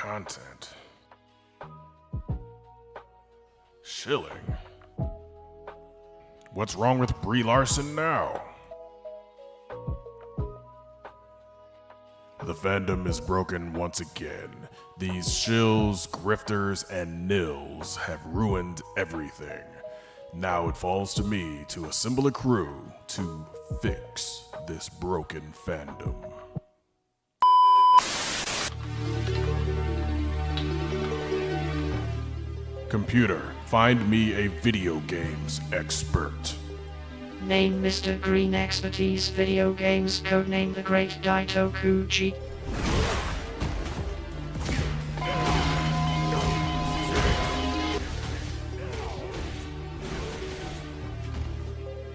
content. Shilling. What's wrong with Brie Larson now? The fandom is broken once again. These shills, grifters, and nils have ruined everything. Now it falls to me to assemble a crew to fix this broken fandom. Computer, find me a video games expert. Name Mr. Green Expertise Video Games, codename The Great Daitokuji.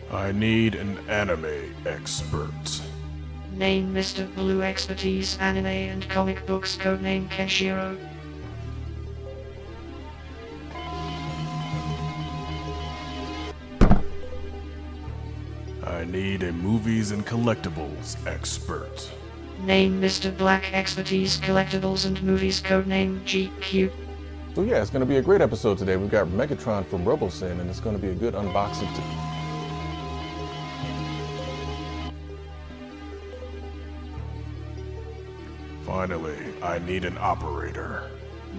I need an anime expert. Name Mr. Blue Expertise Anime and Comic Books, codename Kenshiro. I need a movies and collectibles expert. Name Mr. Black Expertise Collectibles and Movies, codename GQ. So yeah, it's going to be a great episode today. We've got Megatron from RoboSyn, and it's going to be a good unboxing too. Finally, I need an operator.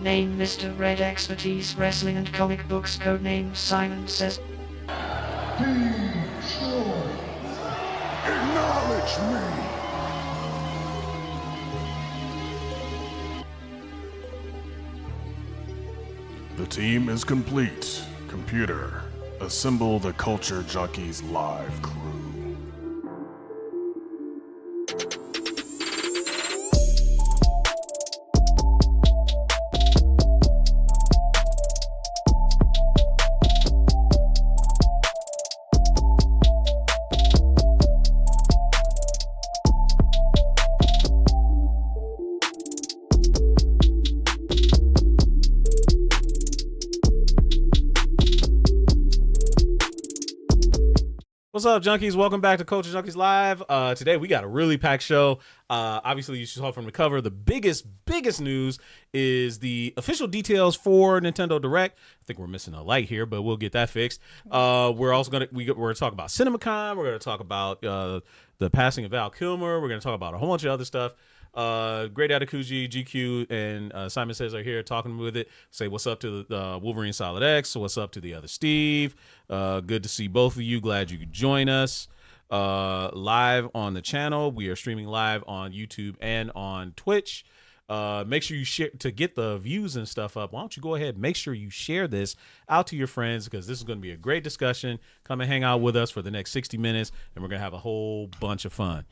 Name Mr. Red Expertise Wrestling and Comic Books, codename Simon Says. Acknowledge me! The team is complete. Computer, assemble the Culture Junkies live crew. What's up, Junkies? Welcome back to Culture Junkies Live. Today we got a really packed show. Obviously, you saw from the cover, the biggest news is the official details for Nintendo Direct. I think we're missing a light here, but we'll get that fixed. We're also gonna talk about CinemaCon. We're gonna talk about the passing of Val Kilmer. We're gonna talk about a whole bunch of other stuff. Great Atakuji, GQ, and Simon Says are here talking with it. Say what's up to the Wolverine Solid X. What's up to the other Steve. Good to see both of you. Glad you could join us live on the channel. We are streaming live on YouTube and on Twitch. Make sure you share to get the views and stuff up. Why don't you go ahead, make sure you share this out to your friends, because this is going to be a great discussion. Come and hang out with us for the next 60 minutes, and we're going to have a whole bunch of fun.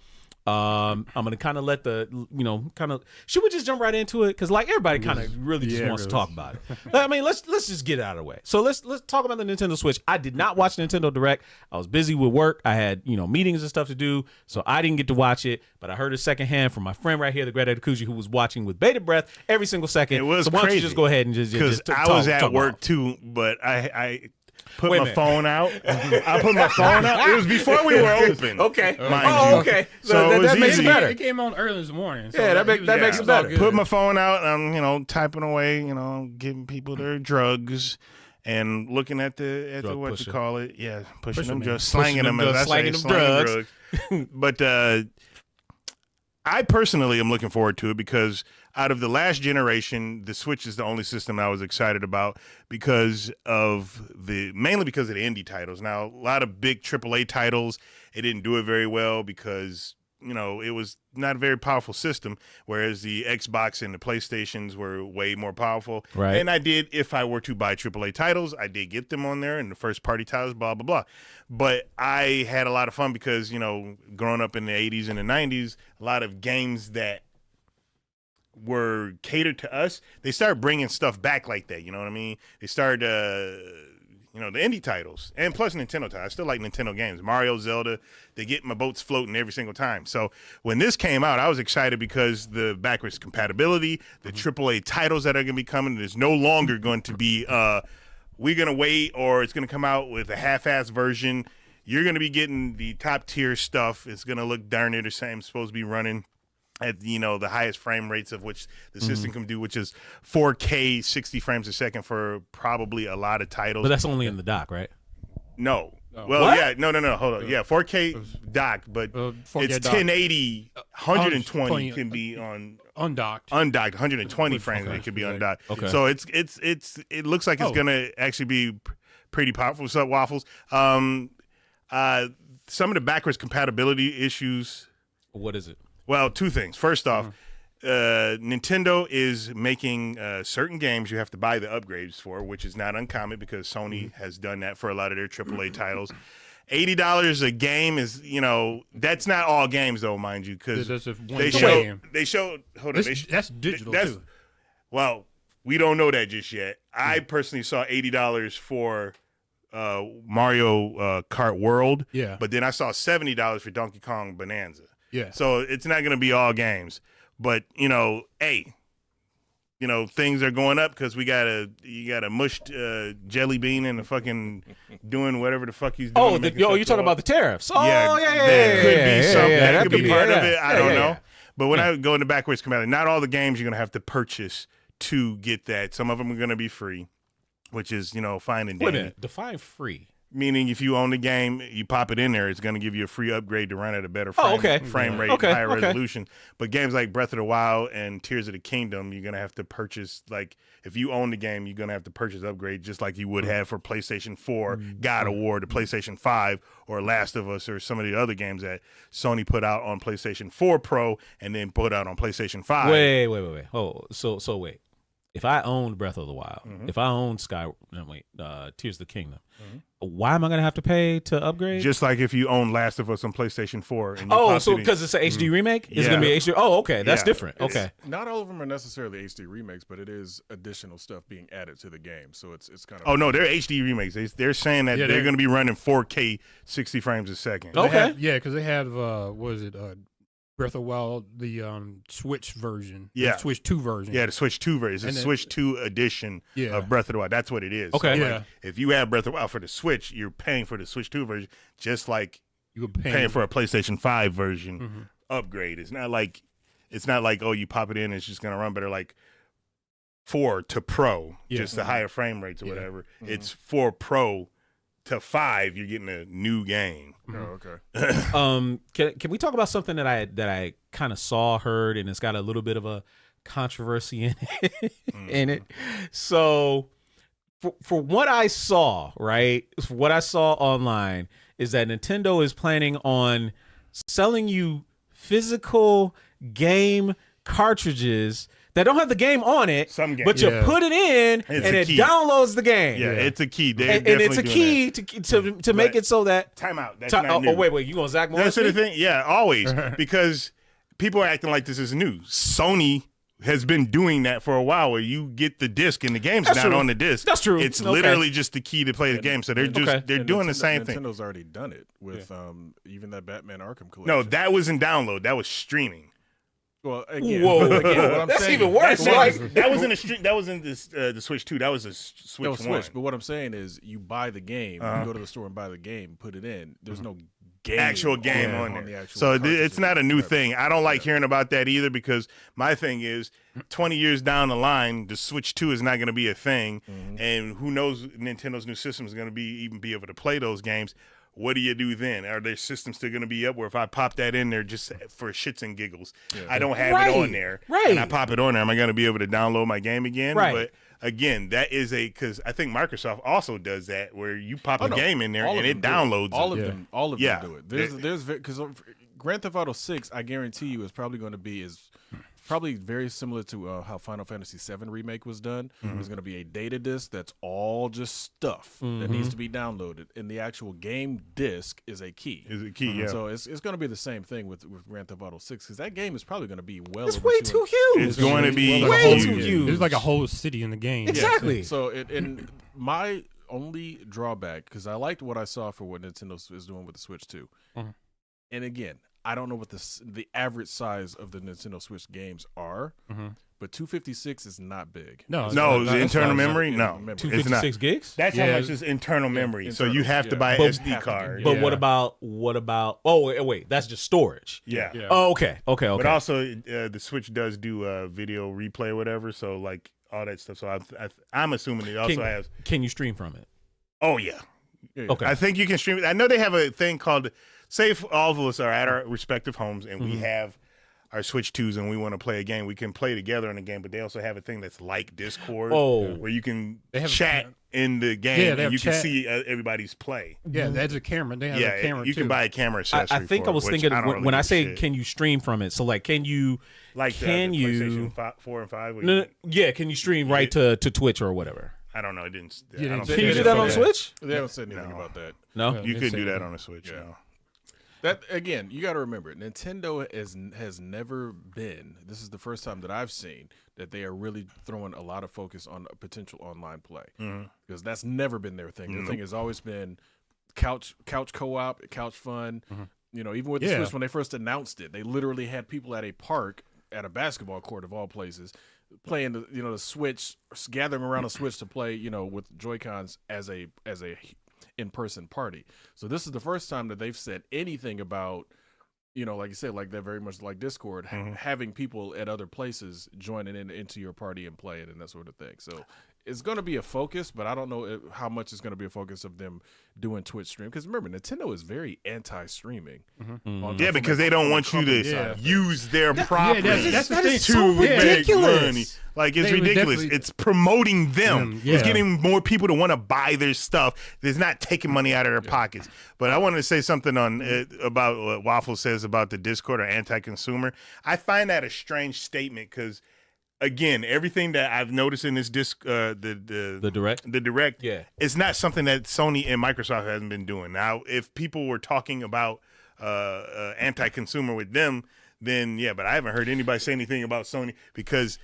I'm gonna kind of let should we just jump right into it, because like everybody kind of really just wants to talk about it. I mean, let's just get it out of the way. So let's talk about the Nintendo Switch. I did not watch Nintendo Direct. I was busy with work. I had meetings and stuff to do, so I didn't get to watch it. But I heard it secondhand from my friend right here, the Great Atakuji, who was watching with bated breath every single second. It was so why don't crazy. You just go ahead and just because I was at work too, but I put my phone out. I put my phone out. It was before we were open. Okay. Mind you. Okay. So it was that makes it easy. better. It came on early this morning. So Yeah, that makes it better. Put my phone out. I'm typing away. Giving people their drugs. And looking at the Drug what pusher. you call it, pushing them man. drugs, slanging them, as I say, slanging them slanging drugs. But I personally am looking forward to it, because out of the last generation, the Switch is the only system I was excited about mainly because of the indie titles. Now, a lot of big AAA titles, it didn't do it very well because it was not a very powerful system, whereas the Xbox and the PlayStations were way more powerful. Right. And I did, if I were to buy AAA titles, I did get them on there, and the first party titles, blah, blah, blah. But I had a lot of fun because, growing up in the 80s and the 90s, a lot of games that were catered to us, they started bringing stuff back like that, you know what I mean? They started the indie titles, and plus Nintendo titles. I still like Nintendo games. Mario, Zelda, they get my boats floating every single time. So when this came out, I was excited because the backwards compatibility, the AAA titles that are going to be coming, there's no longer going to be, we're going to wait, or it's going to come out with a half-ass version. You're going to be getting the top-tier stuff. It's going to look darn near the same. It's supposed to be running at the highest frame rates of which the system can do, which is 4K 60 frames a second for probably a lot of titles. But that's only in the dock, right? No. Oh. Well, What? yeah, no, hold on. Yeah, 4K dock, but 4K it's dock. 1080, 120 120 can be on Undocked. 120 frames Okay. it could be undocked. Okay. So it looks like it's gonna actually be pretty powerful. What's up, Waffles? Some of the backwards compatibility issues. What is it? Well, two things. First off, Nintendo is making certain games you have to buy the upgrades for, which is not uncommon because Sony has done that for a lot of their AAA titles. $80 a game is, that's not all games though, mind you, because That's just one they game. showed. Hold on, That's digital that's, too. Well, we don't know that just yet. I personally saw $80 for Mario Kart World, Yeah. but then I saw $70 for Donkey Kong Bonanza. Yeah. So it's not going to be all games, but hey, things are going up because you got a mushed jelly bean and a fucking doing whatever the fuck he's doing. Oh, to make you're himself talking go about up. the tariffs. Oh, yeah, that could be something. That that could be part of it. I don't know. yeah. But when I go into backwards compatibility, not all the games you're going to have to purchase to get that. Some of them are going to be free, which is fine and Wait a dandy. minute. Define free. Meaning, if you own the game, you pop it in there, it's going to give you a free upgrade to run at a better Oh, frame rate, Okay, higher okay. resolution. But games like Breath of the Wild and Tears of the Kingdom, you're going to have to purchase, like, if you own the game, you're going to have to purchase upgrade just like you would have for PlayStation 4, God of War, the PlayStation 5, or Last of Us, or some of the other games that Sony put out on PlayStation 4 Pro and then put out on PlayStation 5. Wait. Oh, so wait. If I owned Breath of the Wild, if I owned Tears of the Kingdom, why am I gonna have to pay to upgrade? Just like if you own Last of Us on PlayStation 4. And you Oh, popped so it in- because it's an HD remake, it's Yeah. gonna be HD. Oh, okay, that's Yeah. different. Okay, Not all of them are necessarily HD remakes, but it is additional stuff being added to the game. So it's kind of. Oh no, they're HD remakes. They're saying that Yeah, they're they're- going to be running 4K 60 frames a second. Oh. They have- Okay. Yeah, because they have what is it? Breath of the Wild, the Switch version. Yeah. The Switch 2 version. Yeah, the Switch 2 version. It's And a then- Switch 2 edition Yeah. of Breath of the Wild. That's what it is. Okay. So, Yeah. like, if you have Breath of the Wild for the Switch, you're paying for the Switch 2 version, just like You could pay paying for a PlayStation 5 version Mhm. upgrade. It's not like oh, you pop it in, it's just gonna run better. Like 4 to Pro, Yeah. just the higher frame rates or Yeah. whatever. It's 4 Pro to 5, you're getting a new game. Oh, okay. Can we talk about something that I kind of heard, and it's got a little bit of a controversy in it. in it. So, for what I saw, right, what I saw online is that Nintendo is planning on selling you physical game cartridges that don't have the game on it, Some games. but you Yeah. put it in It's and a it key. downloads the game. Yeah, it's a key. They're and it's a definitely doing key to make But- it so that. Time out. That's Oh, not new. wait, you gonna Zach Morris? That's the thing. Yeah, always. Because people are acting like this is new. Sony has been doing that for a while where you get the disc and the game's That's not true. on the disc. That's true. It's Okay. literally just the key to play the game. So they're Okay. they're And doing the Nintendo- same thing. Nintendo's already done it with even that Batman Arkham collection. No, that wasn't download. That was streaming. Well, again, Whoa. but again, what I'm That's saying, even worse. That was in the stream. That was in this the Switch 2. That was a Switch That was 1. Switch. But what I'm saying is, you buy the game, you go to the store and buy the game, put it in. There's no game, Actual game on the there. actual So cartridge it's not a new itself. thing. I don't like hearing about that either because my thing is 20 years down the line, the Switch 2 is not going to be a thing. And who knows Nintendo's new system is going to be able to play those games. What do you do then? Are their systems still going to be up where if I pop that in there just for shits and giggles, I don't have it on there, right. and I pop it on there, am I going to be able to download my game again? Right. But again, that is because I think Microsoft also does that where you pop Oh, a no. game in there All and of it them do downloads All it. of them, all of Yeah. them do it. There's because Grand Theft Auto 6, I guarantee you, is probably going to be probably very similar to how Final Fantasy VII Remake was done. There's going to be a data disc that's all just stuff that needs to be downloaded, and the actual game disc is a key. Is a key, yeah. So it's going to be the same thing with Grand Theft Auto 6 because that game is probably going to be well. It's over way 200 too huge. It's going to be Well, way huge. too huge. There's like a whole city in the game. Exactly. So and my only drawback, because I liked what I saw for what Nintendo is doing with the Switch 2, and again, I don't know what the average size of the Nintendo Switch games are, but 256 is not big. No, No, the internal fine. memory. Yeah, No, memory. it's not. 256 gigs. That's how Yeah. much is internal memory. So you internal, have to yeah. buy But- an SD Have to card. do, But Yeah. what about? Oh wait, that's just storage. Yeah. Yeah. Oh, okay. But also, the Switch does do video replay or whatever. So like all that stuff. So I'm assuming it also has. Can you stream from it? Oh yeah. Yeah, Okay. I think you can stream it. I know they have a thing called. Say if all of us are at our respective homes and we have our Switch 2s and we want to play a game, we can play together in a game. But they also have a thing that's like Discord, Oh. where you can They have- chat in the game Yeah, they and have you can chat. see everybody's play. Yeah, that's a camera. They have Yeah, a camera you too. can buy a camera accessory. I think for I was it, which thinking I don't really when I give a say shit. can you stream from it? So like, can you? like can the you? PlayStation 4 and 5? Where No, you- no, yeah, can you stream right to Twitch or whatever? I don't know. It didn't. Yeah, I don't they- Can think you it do is that on the so bad. Switch? They haven't said anything No. about that. No. Yeah. You They couldn't say do that that. on the Switch. Yeah. No. That again, you got to remember, Nintendo has never been. This is the first time that I've seen that they are really throwing a lot of focus on a potential online play because that's never been their thing. Their thing has always been couch co-op, couch fun. You know, even with the Yeah. Switch when they first announced it, they literally had people at a park at a basketball court of all places playing the Switch, gathering around a Switch to play with Joy-Cons as a in-person party. So this is the first time that they've said anything about like you said, like they're very much like Discord, having people at other places joining into your party and playing and that sort of thing. So it's going to be a focus, but I don't know how much it's going to be a focus of them doing Twitch stream. Because remember, Nintendo is very anti-streaming. Yeah, because they don't want you to Yeah. use their properties that's the that thing. is to so make ridiculous. money. Like it's They would ridiculous. definitely- It's promoting them. Yeah. It's getting more people to want to buy their stuff. It's not taking money out of their pockets. But I wanted to say something on about what Waffle says about the Discord or anti-consumer. I find that a strange statement because, again, everything that I've noticed in this The direct. the direct, Yeah. it's not something that Sony and Microsoft hasn't been doing. Now, if people were talking about anti-consumer with them, then yeah, but I haven't heard anybody say anything about Sony because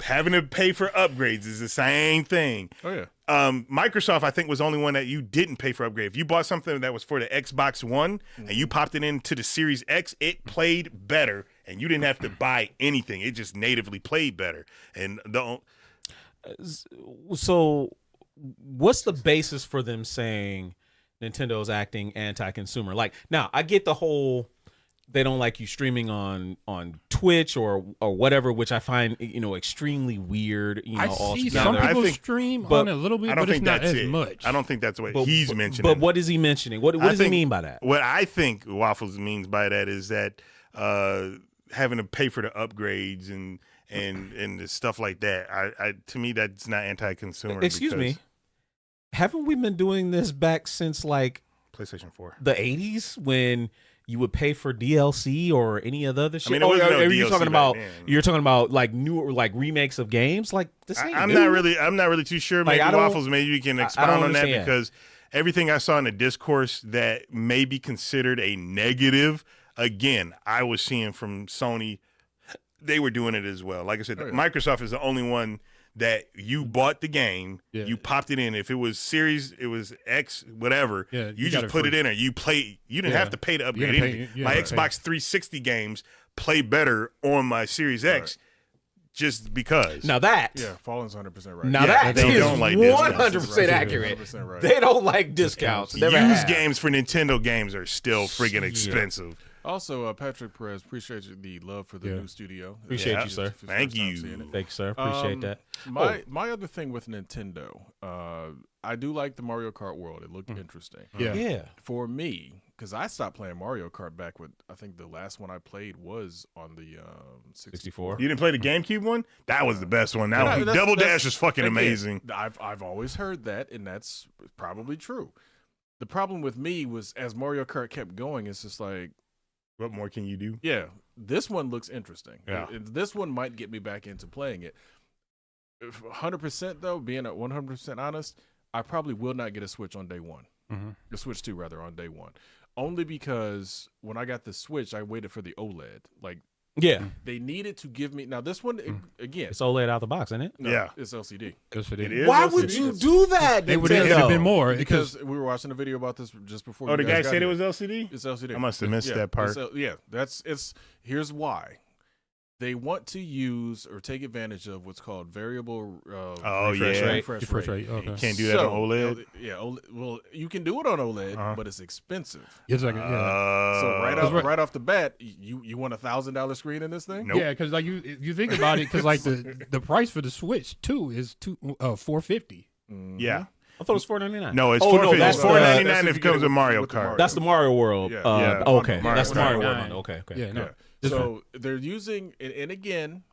having to pay for upgrades is the same thing. Oh yeah. Microsoft, I think, was the only one that you didn't pay for upgrade. If you bought something that was for the Xbox One and you popped it into the Series X, it played better, and you didn't have to buy anything. It just natively played better. And So, what's the basis for them saying Nintendo's acting anti-consumer? Like, now I get the whole they don't like you streaming on Twitch or whatever, which I find extremely weird. I see altogether. some people I think- stream but on it a little bit, I don't but it's think not that's as it. much. I don't think that's what But- he's but- mentioning. But what is he mentioning? What I does he think- mean by that? What I think Waffles means by that is that having to pay for the upgrades and the stuff like that. To me, that's not anti-consumer. Excuse me. because Haven't we been doing this back since like PlayStation 4. the 80s when you would pay for DLC or any of the other shit? mean, it wasn't no you're DLC talking back about then. you're talking about like newer like remakes of games like the same. I'm not really too sure. Like, Maybe I don't- Waffles, maybe you can I expound don't on that understand. because everything I saw in the discourse that may be considered a negative, again, I was seeing from Sony, they were doing it as well. Like I said, Microsoft is the only one that you bought the game, Yeah. you popped it in. If it was Series, it was X, whatever, Yeah, you you got just it put it free. in, or you play. You didn't Yeah. have to pay to upgrade gotta pay- anything. yeah, My right. Xbox 360 games play better on my Series X, just because. Now that Yeah, Fallen's 100% right. now Yeah, that they is don't like discounts. 100% accurate. 100% right. They don't like discounts. Never Used have. games for Nintendo games are still friggin' Yeah. expensive. Also, Patrick Perez, appreciate the love for the Yeah. new studio. Appreciate Yeah. you, sir. It's his Thank first time you. seeing it. Thank you, sir. Appreciate that. My other thing with Nintendo, I do like the Mario Kart world. It looked interesting. Yeah. Yeah. For me, because I stopped playing Mario Kart back with, I think the last one I played was on the 64. You didn't play the GameCube one? That was the best one. That Yeah, one, that's- Double that's- Dash is fucking again, amazing. I've always heard that, and that's probably true. The problem with me was as Mario Kart kept going, it's just like, What more can you do? yeah, this one looks interesting. Yeah. This one might get me back into playing it. 100% though, being 100% honest, I probably will not get a Switch on day one. The Switch 2 rather on day one. Only because when I got the Switch, I waited for the OLED. Like Yeah. they needed to give me now this one again. It's OLED out the box, isn't it? No, Yeah. it's LCD. Yes, it It is. is? Why LCD? would you do that? It would have been more Because we were watching a video about this just before. Oh, you the guy guys got said it here. was LCD? It's LCD. I must have missed Yeah, that part. Here's why. they want to use or take advantage of what's called variable refresh rate. Refresh rate, okay. Can't do that on OLED. Yeah, well, you can do it on OLED, but it's expensive. It's like, yeah. So right off the bat, you want $1,000 screen in this thing? Nope. Yeah, because like you think about it, because like the price for the Switch too is $450. Yeah. I thought it was $4.99. No, it's Oh, $450. that's It's the- $4.99 that's if if it you comes get with Mario with the Kart. Mario. That's the Mario World. Yeah. Okay, Mario that's the Mario World $9.99. one. Okay. Yeah, no. Yeah. So they're using, and again,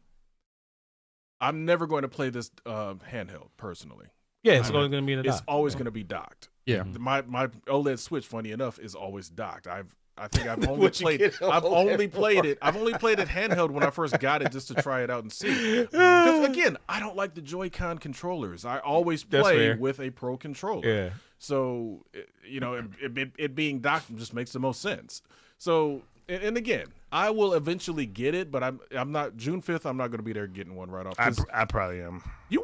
I'm never going to play this handheld personally. Yeah, it's only going to be in the It's dock. always going to be docked. Yeah. My OLED Switch, funny enough, is always docked. I think I've only What'd you played. get I've OLED only played it. I've only played it handheld when I first got it, just to try it out and see. Because again, I don't like the Joy-Con controllers. I always That's play fair. with a Pro controller. Yeah. So it being docked just makes the most sense. So and again, I will eventually get it, but I'm not June 5th. I'm not going to be there getting one right off. I probably am.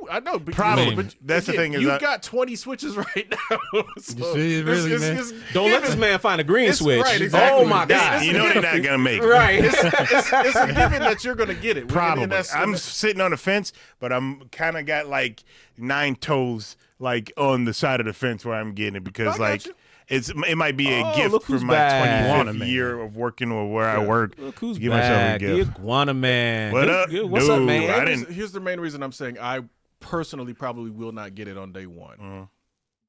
I know, but Probably. but That's the thing is you've I- got 20 Switches right now. So see, really, man. Don't let this man find a green It's- switch. right, exactly. Oh my God. You know they're not gonna make it. Right. it's a given that you're going to get it. Probably. And that's- I'm sitting on the fence, but I'm kind of got like 9 toes like on the side of the fence where I'm getting it because I got like you. it might be a Oh, gift look for who's my back. 25th year of working or where I work. Look who's Give myself a back. The gift. Iguana Man. What Good, up? good. What's up, Dude, man? I didn't- Here's the main reason I'm saying I personally probably will not get it on day one.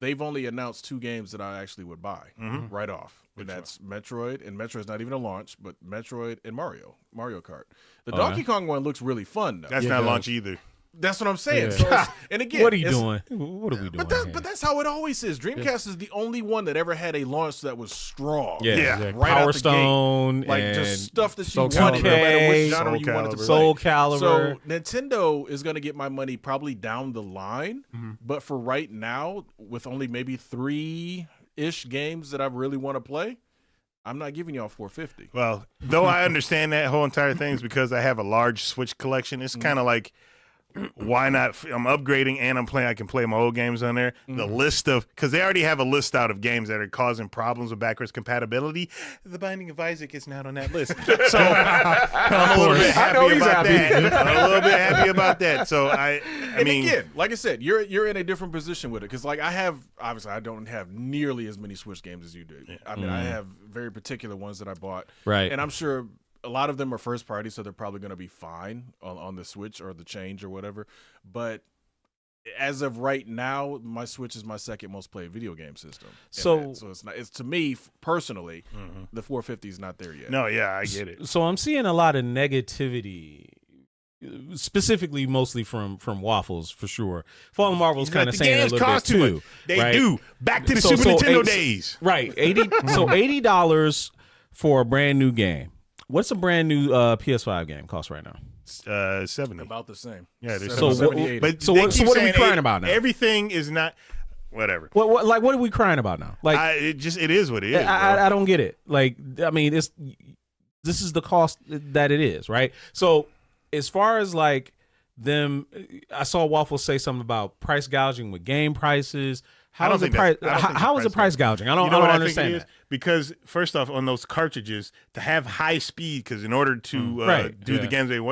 They've only announced 2 games that I actually would buy right off. And that's Metroid, and Metroid's not even a launch, but Metroid and Mario Kart. The Donkey Kong one looks really fun, though. That's Yeah, not it launch does. either. That's what I'm saying. Yeah. So and again, What are you doing? What are we doing? But that's how it always is. Dreamcast is the only one that ever had a launch that was strong. Yeah. Yeah. Right Power out the gate. Stone. Like and just stuff that you Soul wanted, no matter Calibur. which genre Soul you wanted to Calibur. play. Soul Calibur. So Nintendo is going to get my money probably down the line, but for right now, with only maybe 3-ish games that I really want to play, I'm not giving y'all $450. Well, though I understand that whole entire thing is because I have a large Switch collection. It's kind of like, why not? I'm upgrading and I'm playing. I can play my old games on there. The list of because they already have a list out of games that are causing problems with backwards compatibility. The Binding of Isaac is not on that list, so I'm a little bit I know happy he's about happy. that. I'm a little bit happy about that. So I And mean, again, like I said, you're in a different position with it because, like, obviously I don't have nearly as many Switch games as you do. I mean, I have very particular ones that I bought, Right. And I'm sure a lot of them are first party, so they're probably going to be fine on the Switch or the change or whatever. But as of right now, my Switch is my second most played video game system. So it's not. It's to me personally, the 450 is not there yet. no, yeah, I get it. So I'm seeing a lot of negativity, specifically mostly from Waffles for sure. Fallen Marvel's kind of the saying a games little bit cost too too. much. They right? do. Back to the So- Super so Nintendo eight- days. Right, $80 for a brand new game. What's a brand new PS5 game cost right now? 70. About the same. Yeah, they're So 70, what- 80. But So they what- so keep what are we saying crying about now? Everything is not whatever. What are we crying about now? Like It is what it is. bro. I don't get it. Like, I mean, this is the cost that it is, right? So, as far as like them, I saw Waffle say something about price gouging with game prices. I don't How is it think price? that's- I don't think How that's is it price gouging? I don't. You know I what don't I understand think it is? that. Because first off, on those cartridges, to have high speed, because in order to Right, do yeah. the games, You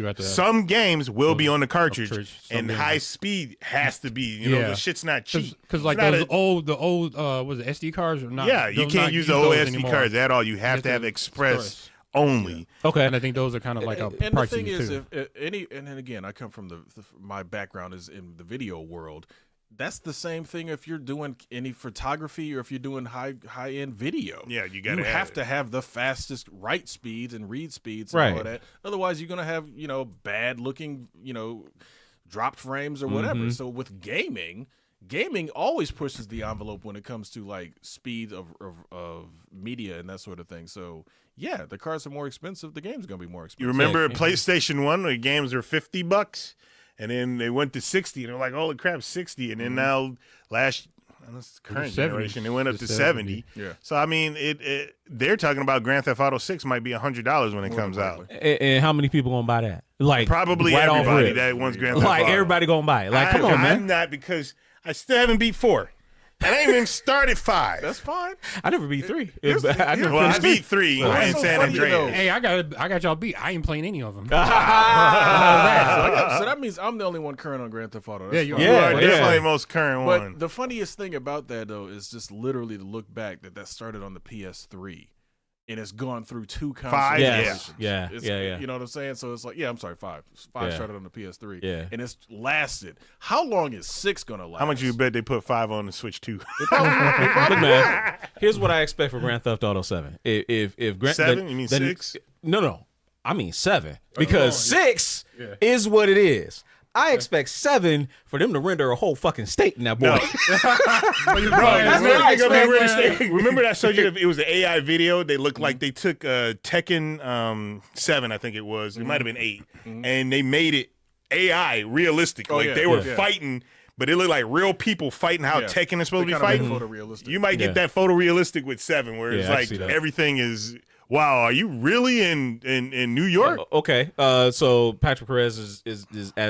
have to have some games will be on the cartridge, some and games. high speed has to be. You know, Yeah. the shit's not cheap. because like It's not those a- old was it SD cards or not? yeah, you those can't not use the those OSD anymore. cards at all. You have to have express only. Okay. And I think those are kind of like a And the pricey thing is, too. if and then again, I come from my background is in the video world. That's the same thing if you're doing any photography or if you're doing high end video. Yeah, you gotta have have it. to have the fastest write speeds and read speeds and all Right. that. Otherwise, you're gonna have bad looking dropped frames or whatever. So with gaming always pushes the envelope when it comes to like speed of media and that sort of thing. So yeah, the cards are more expensive. The game's gonna be more expensive. You remember PlayStation 1, the games were $50, and then they went to 60, and they're like, holy crap, 60. And then now this current 70. generation, they went up to It's 70. Yeah. So, I mean, they're talking about Grand Theft Auto 6 might be $100 when it comes out. And how many people gonna buy that? Like Probably right off everybody rip. that wants Grand Theft Like Auto. everybody gonna buy it. Like, come on, man. I'm not, because I still haven't beat 4. And I ain't even started 5. That's fine. I never beat 3. Here's- I never Well, I finished beat 3 Well, in that's so San funny, though. Andreas. Hey, I got y'all beat. I ain't playing any of them. So that means I'm the only one current on Grand Theft Auto. That's Yeah, you fine. You Yeah, are yeah. definitely the most current But one. the funniest thing about that though is just literally to look back that started on the PS3, and it's gone through 2 console 5, generations. yeah. It's- Yeah, yeah. You know what I'm saying? So it's like, yeah, I'm sorry, 5. 5 Yeah. started on the PS3. Yeah. And it's lasted. How long is 6 gonna last? How much you bet they put 5 on the Switch 2? Look, man, here's what I expect for Grand Theft Auto 7. If Grand 7? You mean 6? No, I mean 7 because 6 is what it is. I expect 7 for them to render a whole fucking state in that boy. No. Remember that showed you it was an AI video? They looked like they took Tekken 7, I think it was. It might have been 8. And they made it AI realistic. Oh, like yeah, they were yeah. fighting, but it looked like real people fighting how Yeah. Tekken is supposed They to be kinda made fighting. it photorealistic. You might get Yeah. that photorealistic with 7, where it's Yeah, I like see that. everything is, wow, are you really in New York? Okay, so Patrick Perez is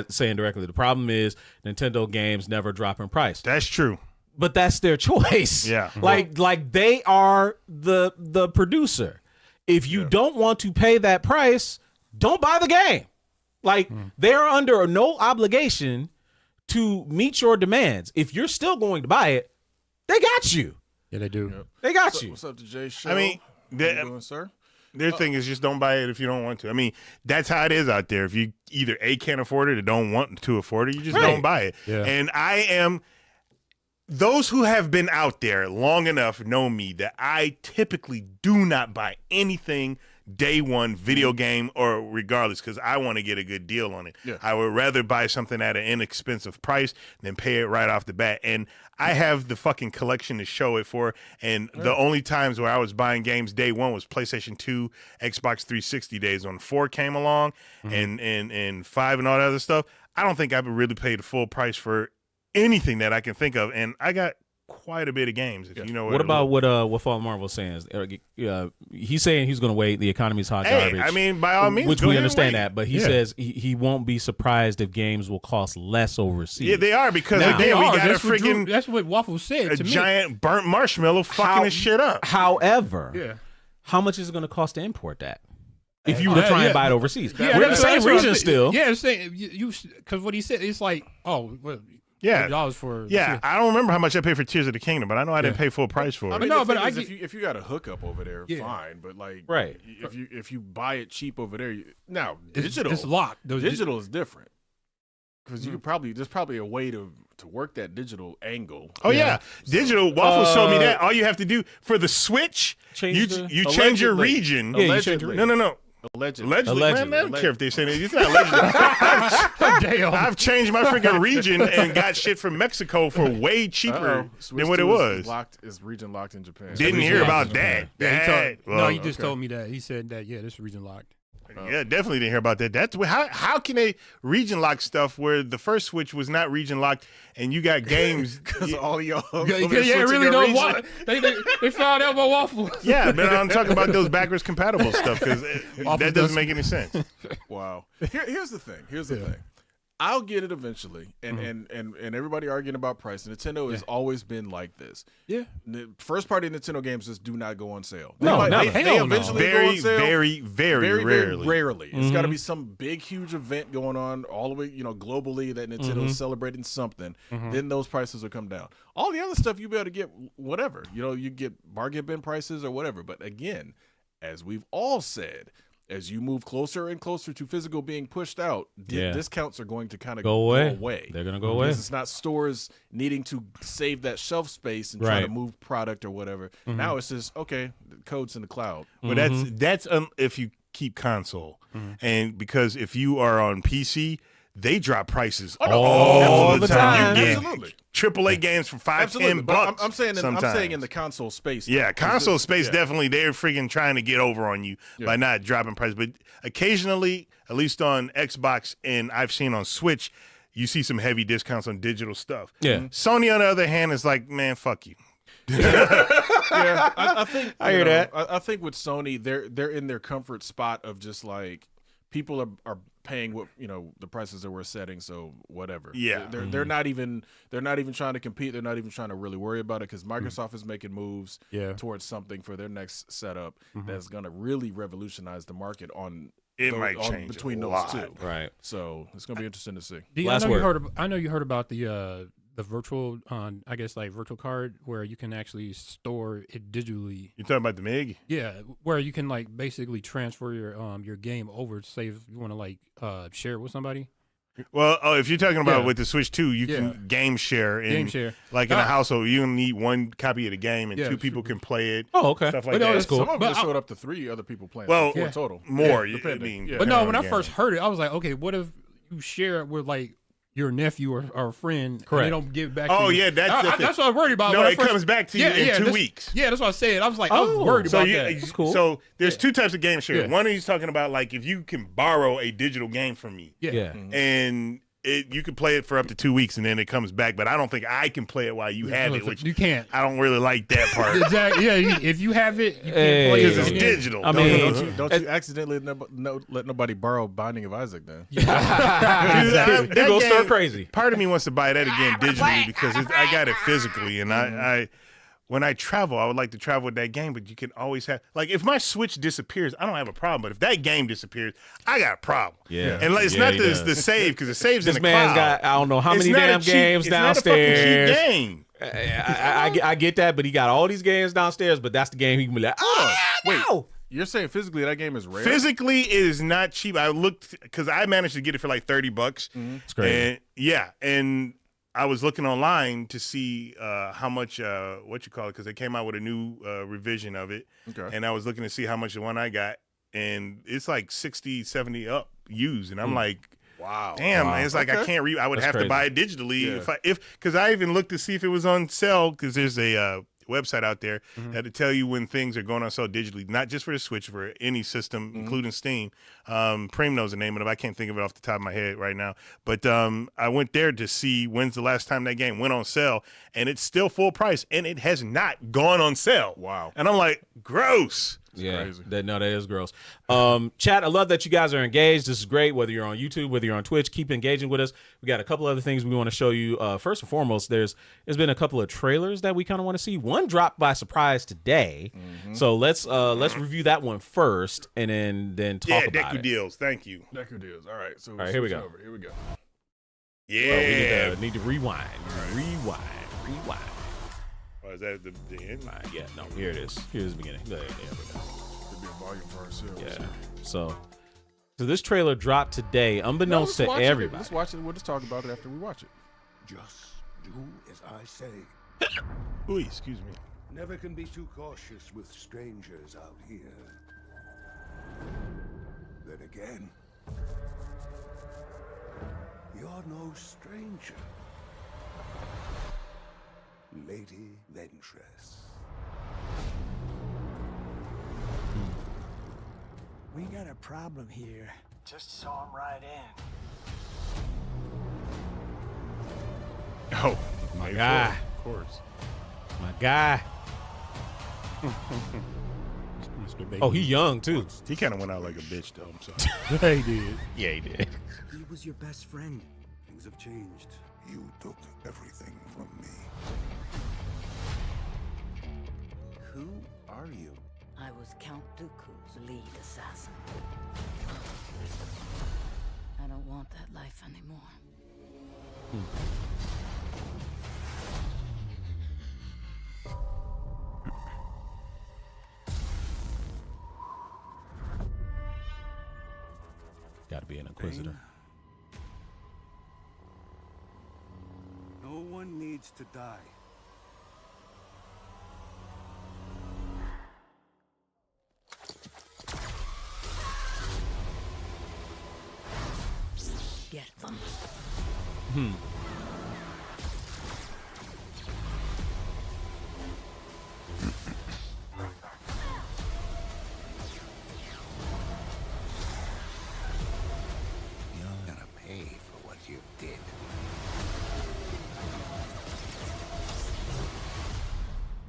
saying directly the problem is Nintendo games never drop in price, That's true. but that's their choice. Yeah. like they are the producer. If you don't want to pay that price, don't buy the game. Like they're under no obligation to meet your demands. If you're still going to buy it, they got you. Yeah, they do. They got you. What's up to Jay Show? I mean, How the- you doing, sir? Their thing is just don't buy it if you don't want to. I mean, that's how it is out there. If you either A, can't afford it or don't want to afford it, you just Right. don't buy it. Yeah. And those who have been out there long enough know me that I typically do not buy anything day one, video game or regardless, because I want to get a good deal on it. Yeah. I would rather buy something at an inexpensive price than pay it right off the bat. And I have the fucking collection to show it for. And the only times where I was buying games day one was PlayStation 2, Xbox 360 days. When 4 came along and 5 and all that other stuff, I don't think I would really pay the full price for anything that I can think of. And I got quite a bit of games, if you know What about what Fallen Marvel saying? He's saying he's going to wait. The economy's hot Hey, garbage. I mean, by all means, which go we ahead and understand wait. that, but he Yeah. says he won't be surprised if games will cost less overseas. Yeah, they are, because Now- They again, we are. got a That's what Drew- freaking that's what Waffle said a to me. giant burnt marshmallow fucking How- this shit up. However, Yeah. how much is it going to cost to import that? If you were to Yeah, try and yeah. buy it overseas, Yeah, we're in the that's same what I'm region saying. still. Yeah, it's saying you because what he said, it's like, oh, well, Yeah. $8 for Yeah, I don't remember how much I paid for Tears of the Kingdom, but I know I didn't pay full price for it. I mean, No, the but thing I is, get- if you got a hookup over there, Yeah. fine. But like, Right. if you buy it cheap over there, now It's- digital It's locked. Those digital is different because you could probably there's probably a way to work that digital angle. Oh yeah, digital Waffles told me Uh, that all you have to do for the Switch, Change you the- you change your Allegedly. region. Yeah, you change Allegedly. No. Allegedly. Allegedly, Allegedly. Man, I don't care if they say that. It's not allegedly. Damn. I've changed my freaking region and got shit from Mexico for way cheaper than what it was. Is region locked in Japan? Didn't hear about that. Yeah, he told, no, Well, he just okay. told me that. He said that, yeah, this is region locked. Yeah, definitely didn't hear about that. That's how can they region lock stuff where the first Switch was not region locked and you got games? Because all y'all. Yeah, over there it switching really your don't region. want. They found out about Waffle. Yeah, but I'm talking about those backwards compatible stuff because that doesn't make any sense. Wow. Here's the thing. Here's the thing. I'll get it eventually, and everybody arguing about price. Nintendo has always been like this. Yeah. First party Nintendo games just do not go on sale. No, they, never. they Hell no. eventually go Very, on sale. very, very rarely. rarely. It's got to be some big, huge event going on all the way, globally that Nintendo is celebrating something. Then those prices will come down. All the other stuff you be able to get whatever. You get bargain bin prices or whatever. But again, as we've all said, as you move closer and closer to physical being pushed out, discounts are going to kind of Go away. They're gonna go away. Because it's not stores needing to save that shelf space and try to Right. move product or whatever. Now it's just okay, the code's in the cloud. But that's if you keep console, and because if you are on PC, they drop prices all the time. You get Absolutely. AAA games for Absolutely. $5-10 But bucks. I'm saying sometimes. in the console space. Yeah, though. 'Cause console it- space yeah. definitely they're freaking trying to get over on you by not dropping price. But occasionally, at least on Xbox and I've seen on Switch, you see some heavy discounts on digital stuff. Yeah. Sony on the other hand is like, man, fuck you. Yeah, I think I you hear know, that. I think with Sony, they're in their comfort spot of just like people are paying what the prices that we're setting. So whatever. Yeah. They're not even trying to compete. They're not even trying to really worry about it because Microsoft is making moves towards something for their next setup that's going to really revolutionize the market on. Might change between a those lot. two. Right. So it's going to be interesting to see. Last word. I know you heard about the virtual, I guess like virtual card where you can actually store it digitally. You talking about the MIG? Yeah, where you can like basically transfer your game over. Say if you want to like share it with somebody. Well, if you're talking about Yeah. with the Switch 2, you can game share. Like in a household, you need one copy of the game and two people can play it. Oh, okay. Stuff like no, that. that's cool. Some of them But showed up to 3 other people playing. Well, so 4 total. More. Yeah, depending. But no, when I depending on first the game. heard it, I was like, okay, what if you share it with like your nephew or a friend, Correct. and they don't give it back Oh, to you? yeah, that's the thing. that's what I was worried about. No, when I it first- comes back to you in 2 weeks. Yeah, that's what I said. I was like, I was worried So about you, that. That's cool. So there's 2 types of game share. Yeah. One is talking about like if you can borrow a digital game from me, Yeah. and you can play it for up to 2 weeks and then it comes back. But I don't think I can play it while you have it, which you can't. I don't really like that part Exactly. Yeah, if you have it, you Hey. can't play it. because it's And then- digital. I mean, Don't you accidentally let nobody borrow Binding of Isaac then? Exactly. That Go game- stir crazy. Part of me wants to buy that again digitally because I got it physically, and I when I travel, I would like to travel with that game. But you can always have like if my Switch disappears, I don't have a problem. But if that game disappears, I got a problem. Yeah. and like, it's Yeah, not he the does. save because the save's This in the man's cloud. got I don't know how It's many not a damn cheap- games it's not a fucking downstairs. cheap game. I get that, but he got all these games downstairs. But that's the game he can be like, no. You're saying physically that game is rare? Physically, it is not cheap. I looked because I managed to get it for like $30. It's crazy. And I was looking online to see how much what you call it because they came out with a new revision of it, and I was looking to see how much the one I got, and it's like 60, 70 up used, and I'm like. Wow. Damn, Wow. man, it's like I can't read. I would That's have crazy. to buy it digitally Yeah. because I even looked to see if it was on sale because there's a website out there that'll tell you when things are going on sale digitally, not just for the Switch, for any system, including Steam. Preem knows the name of it. I can't think of it off the top of my head right now. But I went there to see when's the last time that game went on sale, and it's still full price, and it has not gone on sale. Wow. And I'm like, gross. crazy. That is gross. Chat, I love that you guys are engaged. This is great. Whether you're on YouTube, whether you're on Twitch, keep engaging with us. We got a couple other things we want to show you. First and foremost, there's been a couple of trailers that we kind of want to see. One dropped by surprise today, so let's review that one first, and then talk about Deku it. deals. Thank you. Deku deals. All right. So right, here we switch go. over. Here we go. Yeah. We need to rewind. Rewind. Oh, is that the end? Yeah, no, here it is. Here's the beginning. There we go. Could be a volume for ourselves. Yeah. So this trailer dropped today, unbeknownst to everybody. Let's watch it. We'll just talk about it after we watch it. Just do as I say. Ooh, excuse me. Never can be too cautious with strangers out here. Then again, you're no stranger. Lady Ventress. We got a problem here. Just saw him right in. Oh, My guy. Of course. My guy. Mr. Baby. Oh, he young too. He kind of went out like a bitch, though. I'm sorry. Yeah, he did. Yeah, he did. He was your best friend. Things have changed. You took everything from me. Who are you? I was Count Dooku's lead assassin. I don't want that life anymore. Got to be an inquisitor. No one needs to die. Get them. You're gonna pay for what you did.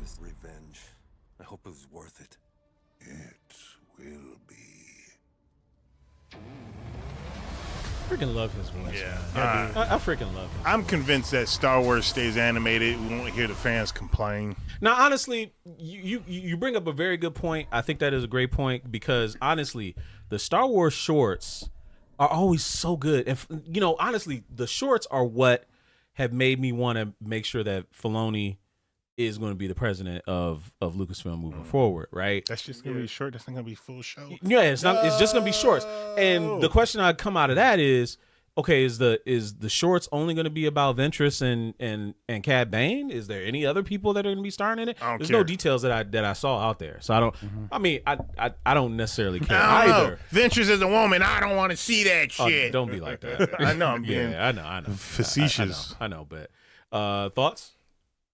This revenge, I hope it was worth it. It will be. freaking love his voice. Yeah. man. I freaking love him. I'm convinced that Star Wars stays animated. We won't hear the fans complain. Now, honestly, you bring up a very good point. I think that is a great point because honestly, the Star Wars shorts are always so good, and honestly, the shorts are what have made me want to make sure that Filoni is going to be the president of Lucasfilm moving forward, right? That's just gonna be short. That's not gonna be full show. Yeah, it's not. It's just gonna be shorts. And the question I come out of that is, okay, is the shorts only going to be about Ventress and Cad Bane? Is there any other people that are going to be starring in it? There's no details that I saw out there, so I don't. I mean, I don't necessarily care either. Ventress is a woman. I don't want to see that shit. Don't be like that. I know. I'm being I know. facetious. I know, but thoughts?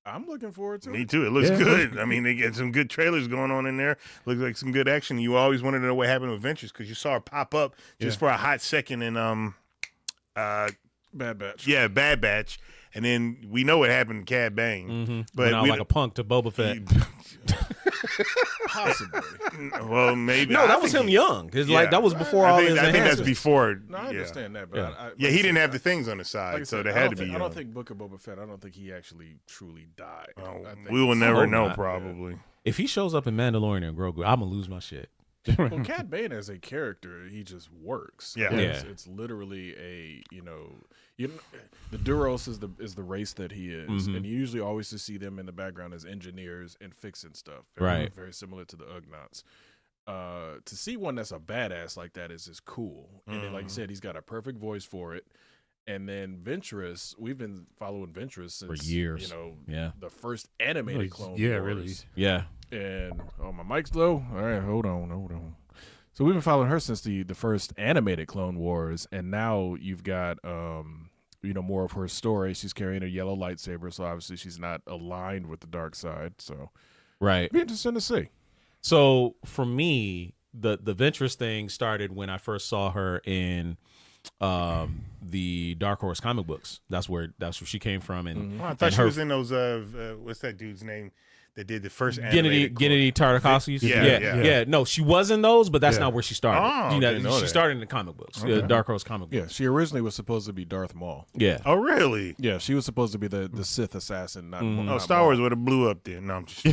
I'm looking forward to it. Me too. It looks good. I mean, they get some good trailers going on in there. Looks like some good action. You always wanted to know what happened with Ventress because you saw her pop up just for a hot second in Bad Batch. Yeah, Bad Batch. And then we know what happened to Cad Bane. But Went out like a punk to Boba Fett. Possibly. Well, maybe. No, that was him young. Like that was before all his I think that's enhancements. before. No, I understand that, but he didn't have the things on the side, like I so said, there had to be. I don't think Book of Boba Fett. I don't think he actually truly died. I think we will never know, not. probably. If he shows up in Mandalorian and Grogu, I'm gonna lose my shit. Well, Cad Bane as a character, he just works. Yeah. It's literally the Duros is the race that he is, and you usually always just see them in the background as engineers and fixing stuff. Right. Very similar to the Ugnaughts. To see one that's a badass like that is just cool. And then, like you said, he's got a perfect voice for it. And then Ventress, we've been following Ventress since For years. The first animated Clone Wars. really. Yeah. And my mic's low. All right, hold on. So we've been following her since the first animated Clone Wars, and now you've got more of her story. She's carrying a yellow lightsaber, so obviously she's not aligned with the dark side. So Right. it'd be interesting to see. So for me, the Ventress thing started when I first saw her in the Dark Horse comic books. That's where she came from. And I thought she was in those. What's that dude's name that did the first animated Gennady Tartakovsky's? Yeah. No, she was in those, but that's not where she started. Oh, didn't know she that. started in the comic books, Dark Horse comic books. Yeah, she originally was supposed to be Darth Maul. Yeah. Oh, really? Yeah, she was supposed to be the Sith assassin. Not Star Maul. Wars would have blew up then. No, I'm just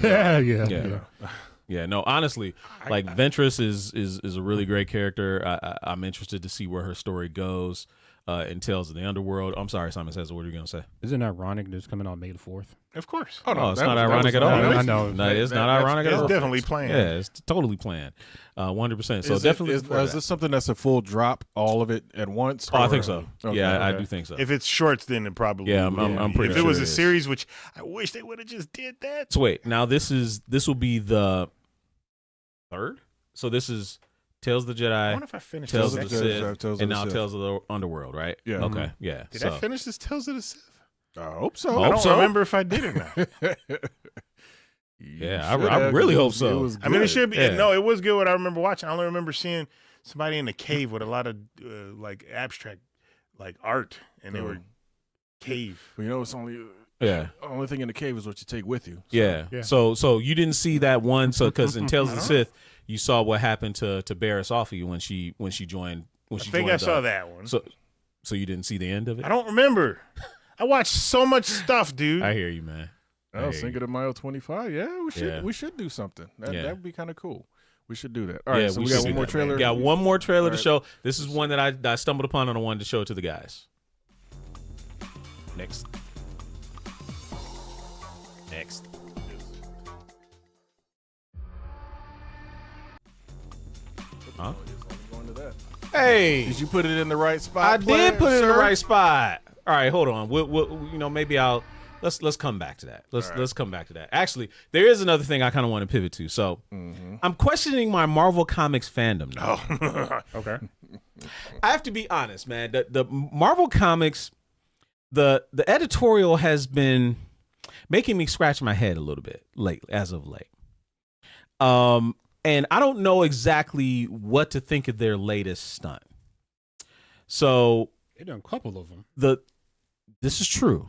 Yeah, no, honestly, like Ventress is a really great character. I'm interested to see where her story goes in Tales of the Underworld. I'm sorry, Simon Says, what are you going to say? Isn't it ironic that it's coming on May the 4th? Of course. Oh, No, it's not ironic at all. I know. No, it's not ironic at all. It's definitely planned. Yeah, it's totally planned. 100%. So Is definitely. is this something that's a full drop, all of it at once? I or- think so. Okay, Yeah, I okay. do think so. If it's shorts, then it probably. Yeah, would. I'm pretty If sure it was it a is. series, which I wish they would have just did that. So wait, now this will be the third. So this is Tales of the I Jedi, wonder if I finished Tales this. of the Sith, Tales of and the now Sith. Tales of the Underworld, right? Yeah. Okay. Yeah. Did so I finish this Tales of the Sith? I hope so. Hope I don't so. remember if I did or not. Yeah, I really hope so. I mean, it should be. Yeah. No, it was good. What I remember watching, I only remember seeing somebody in the cave with a lot of like abstract, like art, and they were cave. Well, it's only yeah. only thing in the cave is what you take with you. So. Yeah. So you didn't see that one. So because in Tales of the Sith, you saw what happened to Barriss Offee when she joined. When I she think joined I saw that one. So you didn't see the end of it. I don't remember. I watched so much stuff, dude. I hear you, man. I was thinking of Mile 25. Yeah, Yeah. we should do something. That would be kind of cool. We should do that. All Yeah, right, so we should got do one more that, trailer. man. Got one more trailer to All show. This is one that I stumbled upon and I wanted to show it to the guys. Next. Huh? Hey, Did you put it in the right spot? I player, did put it in the sir? right spot. All right, hold on. We'll maybe let's come back to that. Let's come back to that. Actually, there is another thing I kind of want to pivot to. So, I'm questioning my Marvel Comics fandom now. Okay. I have to be honest, man. The Marvel Comics, the editorial has been making me scratch my head a little bit as of late. And I don't know exactly what to think of their latest stunt. So They done a couple of them. this is true,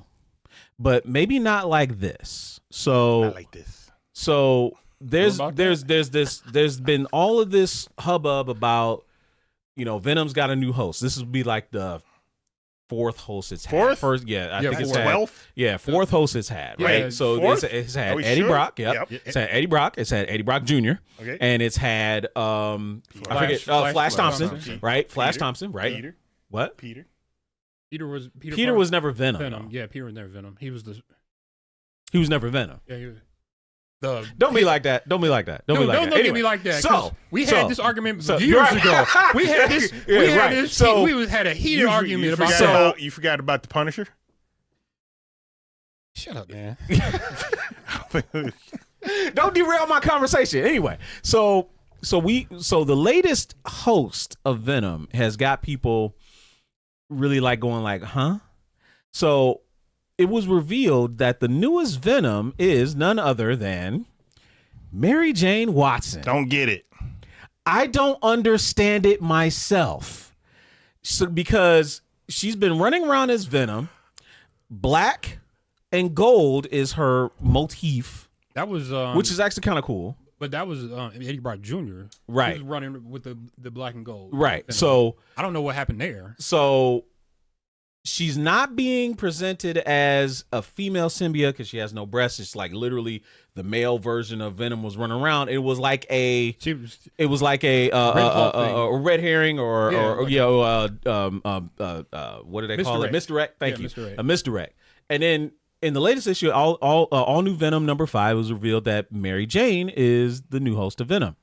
but maybe not like this. So Not like this. So there's about been all of this hubbub about Venom's got a new host. This would be like the fourth host it's had. Fourth? First, I think it's fourth. had 12th? Yeah, fourth host it's had, Yeah, right? So fourth? it's Are had we Eddie sure? Brock. Yep. Yep. It's had Eddie Brock. It's had Eddie Brock Jr. Okay. And it's had I forget Flash Thompson, Thompson. right? Flash Peter. Thompson, right? Peter. What? Peter. Peter was Peter was never Venom. Venom. though. Yeah, Peter was never Venom. He was the. He was never Venom. Yeah, he was. Don't be like that. Don't be like that. Don't be like Don't that. look at me like that. 'cause we had this argument years ago. We had this. We had this. So we had a heated argument about. You forgot about the Punisher. Shut up, man. Don't derail my conversation. Anyway, so the latest host of Venom has got people really like going like, huh? So it was revealed that the newest Venom is none other than Mary Jane Watson. Don't get it. I don't understand it myself. So because she's been running around as Venom, black and gold is her motif. That was which is actually kind of cool. But that was Eddie Brock Jr. Right. He was running with the black and gold. Right. Venom. So I don't know what happened there. So she's not being presented as a female symbiote because she has no breasts. It's like literally the male version of Venom was running around. It was like a red herring or what do they call it? Misdirect. Thank you. Misdirect. A misdirect. And then in the latest issue, all new Venom #5, it was revealed that Mary Jane is the new host of Venom.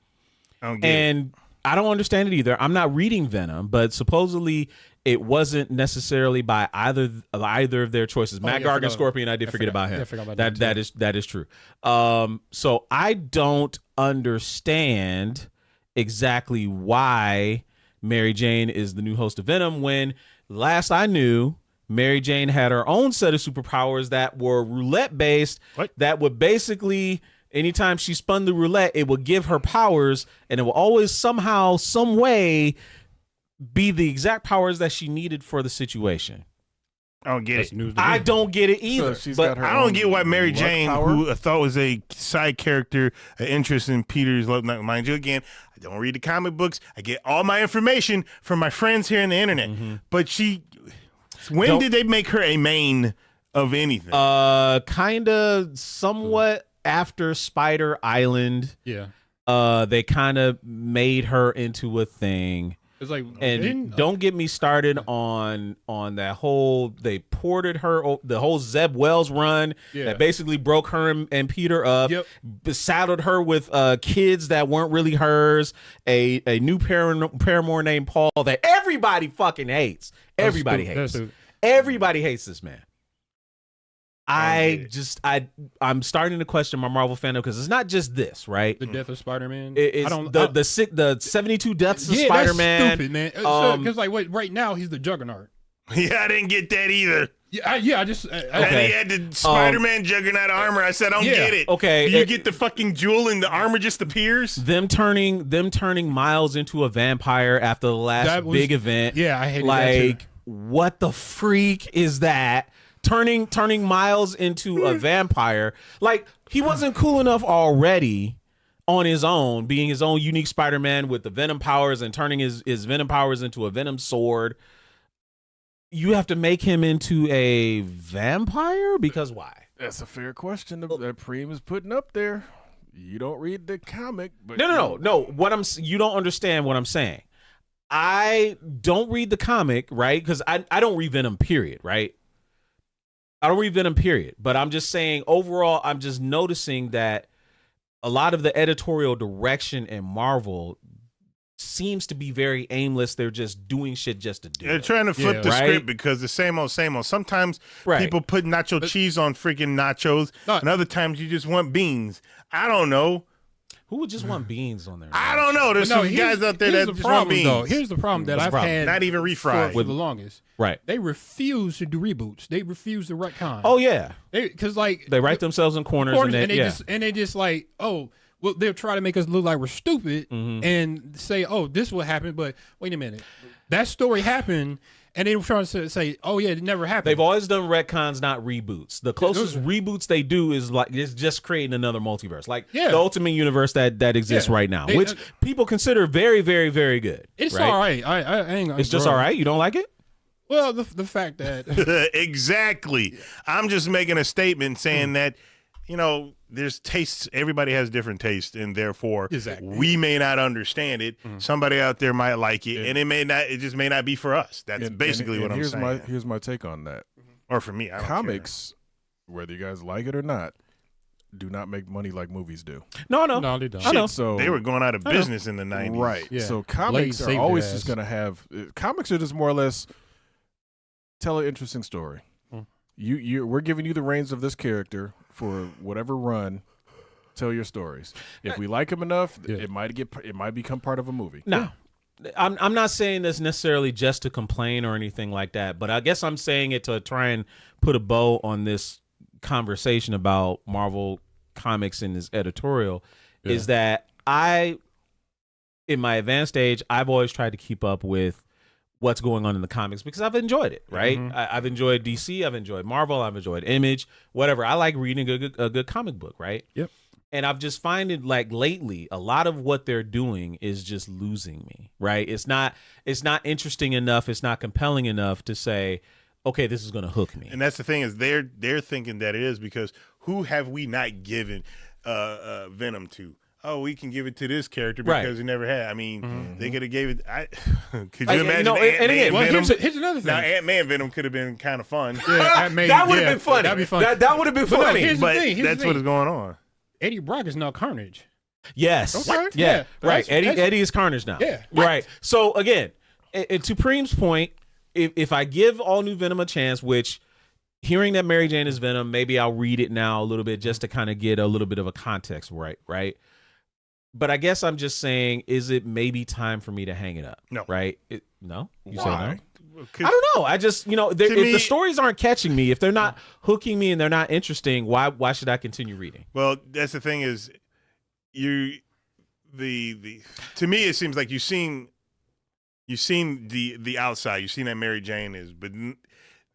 And I don't understand it either. I'm not reading Venom, but supposedly it wasn't necessarily by either of their choices. Matt Gargan and Scorpion, I did forget about him. That is true. So I don't understand exactly why Mary Jane is the new host of Venom when last I knew Mary Jane had her own set of superpowers that were roulette based. That would basically, anytime she spun the roulette, it would give her powers, and it will always somehow, some way, be the exact powers that she needed for the situation. I don't get it. I don't get it either. But I don't get why Mary Jane, who I thought was a side character, an interest in Peter's love. Mind you, again, I don't read the comic books. I get all my information from my friends here on the internet. But when did they make her a main of anything? Kind of somewhat after Spider Island. Yeah. They kind of made her into a thing. It's like, and don't get me started on that whole, they ported her, the whole Zeb Wells run that basically broke her and Peter up, saddled her with kids that weren't really hers, a new paramour named Paul that everybody fucking hates. Everybody hates this man. I'm starting to question my Marvel fandom because it's not just this, right? The death of Spider-Man. It's the 72 deaths of Spider-Man. That's stupid, man. Because right now he's the Juggernaut. Yeah, I didn't get that either. And he had the Spider-Man Juggernaut armor. I said, I don't get it. Okay, you get the fucking jewel and the armor just appears. Them turning Miles into a vampire after the last big event. Yeah, I hated that too. What the freak is that? Turning Miles into a vampire. Like, he wasn't cool enough already on his own, being his own unique Spider-Man with the Venom powers and turning his Venom powers into a Venom sword. You have to make him into a vampire? Because why? That's a fair question that Preem is putting up there. You don't read the comic, but No. You don't understand what I'm saying. I don't read the comic, right? Because I don't read Venom, period, right? I don't read Venom, period. But I'm just saying, overall, I'm just noticing that a lot of the editorial direction in Marvel seems to be very aimless. They're just doing shit just to do it. They're trying to flip the script because the same old, same old. Sometimes people put nacho cheese on freaking nachos, and other times you just want beans. I don't know. Who would just want beans on there? I don't know. There's some guys out there that just want beans. Though. Here's the problem that I've had. Not even refried. For the longest. Right. They refuse to do reboots. They refuse to retcon. Oh, yeah. Because they write themselves in corners and they just like, oh, well, they'll try to make us look like we're stupid and say, oh, this will happen. But wait a minute. That story happened And they were trying to say, oh yeah, it never happened. They've always done retcons, not reboots. The closest reboots they do is just creating another multiverse, like the Ultimate Universe that exists right now, which people consider very, very, very good. It's right? all right. I ain't gonna it's just all right. You don't like it? Well, the fact that exactly. I'm just making a statement saying that, there's tastes. Everybody has different tastes, and therefore we may not understand it. Somebody out there might like it, and it just may not be for us. That's basically what I'm saying. Here's my take on that. Or for me, I don't comics, whether you guys like it or not, do not make money like movies do. No, they don't. I know. So they were going out of business in the 90s. Right. Yeah. So comics are always just going to have comics are just more or less tell an interesting story. We're giving you the reins of this character for whatever run. Tell your stories. If we like them enough, it might become part of a movie. No. I'm not saying this necessarily just to complain or anything like that, but I guess I'm saying it to try and put a bow on this conversation about Marvel Comics in this editorial. Is that in my advanced age, I've always tried to keep up with what's going on in the comics because I've enjoyed it, right? I've enjoyed DC, I've enjoyed Marvel, I've enjoyed Image, whatever. I like reading a good comic book, right? Yep. And I've just find it like lately, a lot of what they're doing is just losing me, right? It's not interesting enough, it's not compelling enough to say, okay, this is going to hook me. And that's the thing is they're thinking that it is because who have we not given Venom to? Oh, we can give it to this character because he never had. I mean, they could have gave it. Could you imagine Ant-Man Venom? Here's another thing. Now, Ant-Man Venom could have been kind of fun. Yeah, that would have been funny. That'd be funny. That would have been funny. Here's the thing. That's what is going on. Eddie Brock is now Carnage. Yes. Okay. Yeah. Right. That's- Eddie is Carnage now. Yeah. Right. So again, to Preem's point, if I give All New Venom a chance, which hearing that Mary Jane is Venom, maybe I'll read it now a little bit just to kind of get a little bit of a context, right? But I guess I'm just saying, is it maybe time for me to hang it up? No. Right? No? You say Why? no? I don't know. I just, if the stories aren't catching me, if they're not hooking me and they're not interesting, why should I continue reading? Well, that's the thing is, to me it seems like you've seen the outside. You've seen that Mary Jane is, but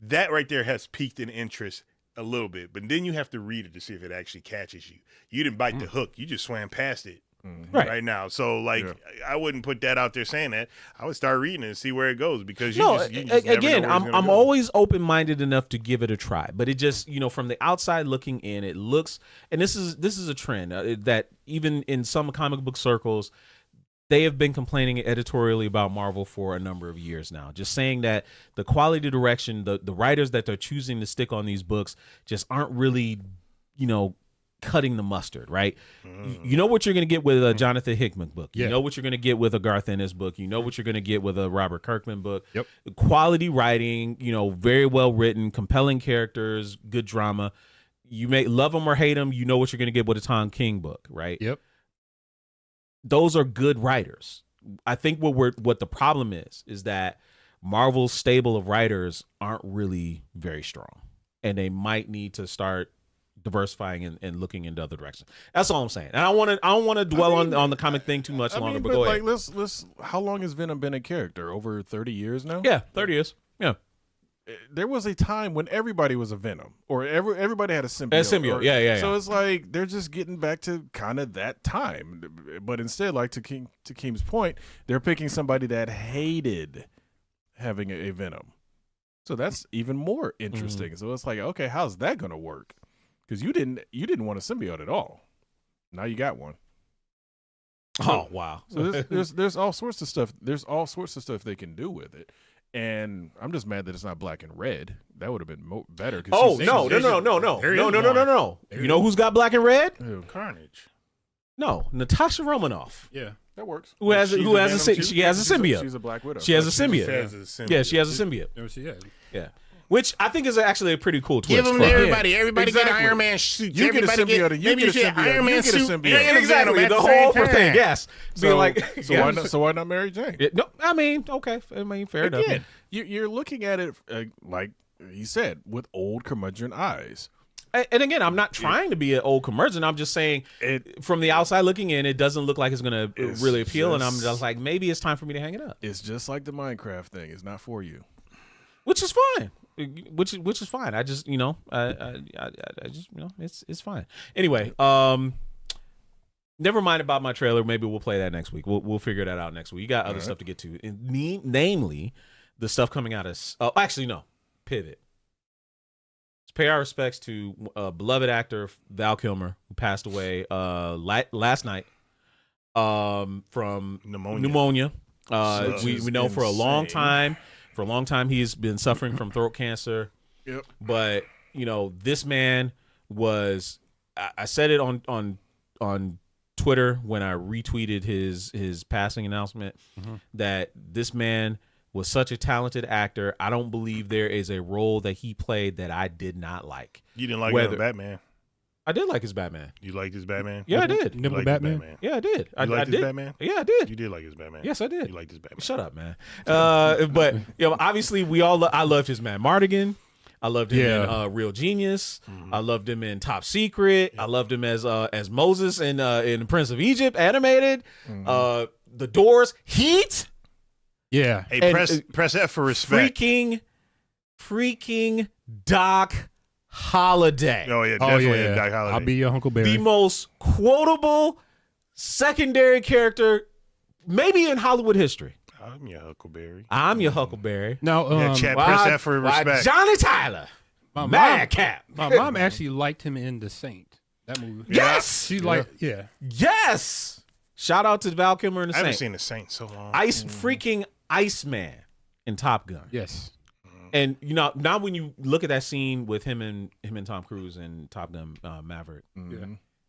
that right there has piqued an interest a little bit. But then you have to read it to see if it actually catches you. You didn't bite the hook. You just swam past it. Right now, so I wouldn't put that out there saying that. I would start reading it and see where it goes because you just again, never know where it's I'm go. always open-minded enough to give it a try, but it just from the outside looking in, it looks, and this is a trend that even in some comic book circles, they have been complaining editorially about Marvel for a number of years now, just saying that the quality direction, the writers that they're choosing to stick on these books just aren't really cutting the mustard, right? You know what you're going to get with a Jonathan Hickman book. You know what you're going to get with a Garth Ennis book. You know what you're going to get with a Robert Kirkman book. Yep. Quality writing, very well written, compelling characters, good drama. You may love them or hate them. You know what you're going to get with a Tom King book, right? Yep. Those are good writers. I think what the problem is that Marvel's stable of writers aren't really very strong, and they might need to start diversifying and looking into other directions. That's all I'm saying. And I don't want to dwell on the comic thing too much longer. But go ahead. Let's. How long has Venom been a character? Over 30 years now. Yeah, 30 years. Yeah. There was a time when everybody was a Venom, or everybody had a symbiote. Yeah. So it's like they're just getting back to kind of that time, but instead, like to Keem's point, they're picking somebody that hated having a Venom. So that's even more interesting. So it's like, okay, how's that going to work? Because you didn't want a symbiote at all. Now you got one. Oh wow! So there's all sorts of stuff. There's all sorts of stuff they can do with it, and I'm just mad that it's not black and red. That would have been better. Oh no! You know who's got black and red? Carnage. No, Natasha Romanoff. Yeah, that works. She has a symbiote. She's a Black Widow. She has a symbiote. Yeah, she has a symbiote. Yeah. Which I think is actually a pretty cool twist. Give them to everybody. Everybody get Iron Man suits. You get a symbiote. You get a symbiote. Iron Man suit. Yeah, exactly. The whole thing. Yes. So why not Mary Jane? No, I mean, okay. I mean, fair enough. You're looking at it like he said, with old curmudgeon eyes. And again, I'm not trying to be an old curmudgeon. I'm just saying, from the outside looking in, it doesn't look like it's going to really appeal. And I'm just like, maybe it's time for me to hang it up. It's just like the Minecraft thing. It's not for you. which is fine. Which is fine. I just I just it's fine. Anyway, never mind about my trailer. Maybe we'll play that next week. We'll figure that out next week. You got other stuff to get to, namely the stuff coming out of. Actually, no. Pivot. Let's pay our respects to beloved actor Val Kilmer, who passed away last night from pneumonia. We know for a long time. For a long time, he's been suffering from throat cancer. Yep. But this man was. I said it on Twitter when I retweeted his passing announcement that this man was such a talented actor. I don't believe there is a role that he played that I did not like. You didn't like him Batman? I did like his Batman. You liked his Batman? Yeah, I did. You liked Batman? his Batman? Yeah, I did. You liked his Batman? Yeah, I did. You did like his Batman? Yes, I did. You liked his Batman? Shut up, man. But obviously I loved his Matt Mardigan. I loved him in Real Genius. I loved him in Top Secret. I loved him as Moses in Prince of Egypt animated. The Doors, Heat. Yeah. Hey, press F for respect. Freaking Doc Holliday. Oh yeah, definitely Doc Holliday. I'll be your Huckleberry. The most quotable secondary character maybe in Hollywood history. I'm your Huckleberry. I'm your Huckleberry. Now, Chad, press F for respect. Johnny Tyler. Madcap. My mom actually liked him in The Saint. That movie. Yes. She Yes. Shout out to Val Kilmer in The I haven't Saint. seen The Saint so long. Freaking Iceman in Top Gun. Yes. And now when you look at that scene with him and Tom Cruise in Top Gun Maverick,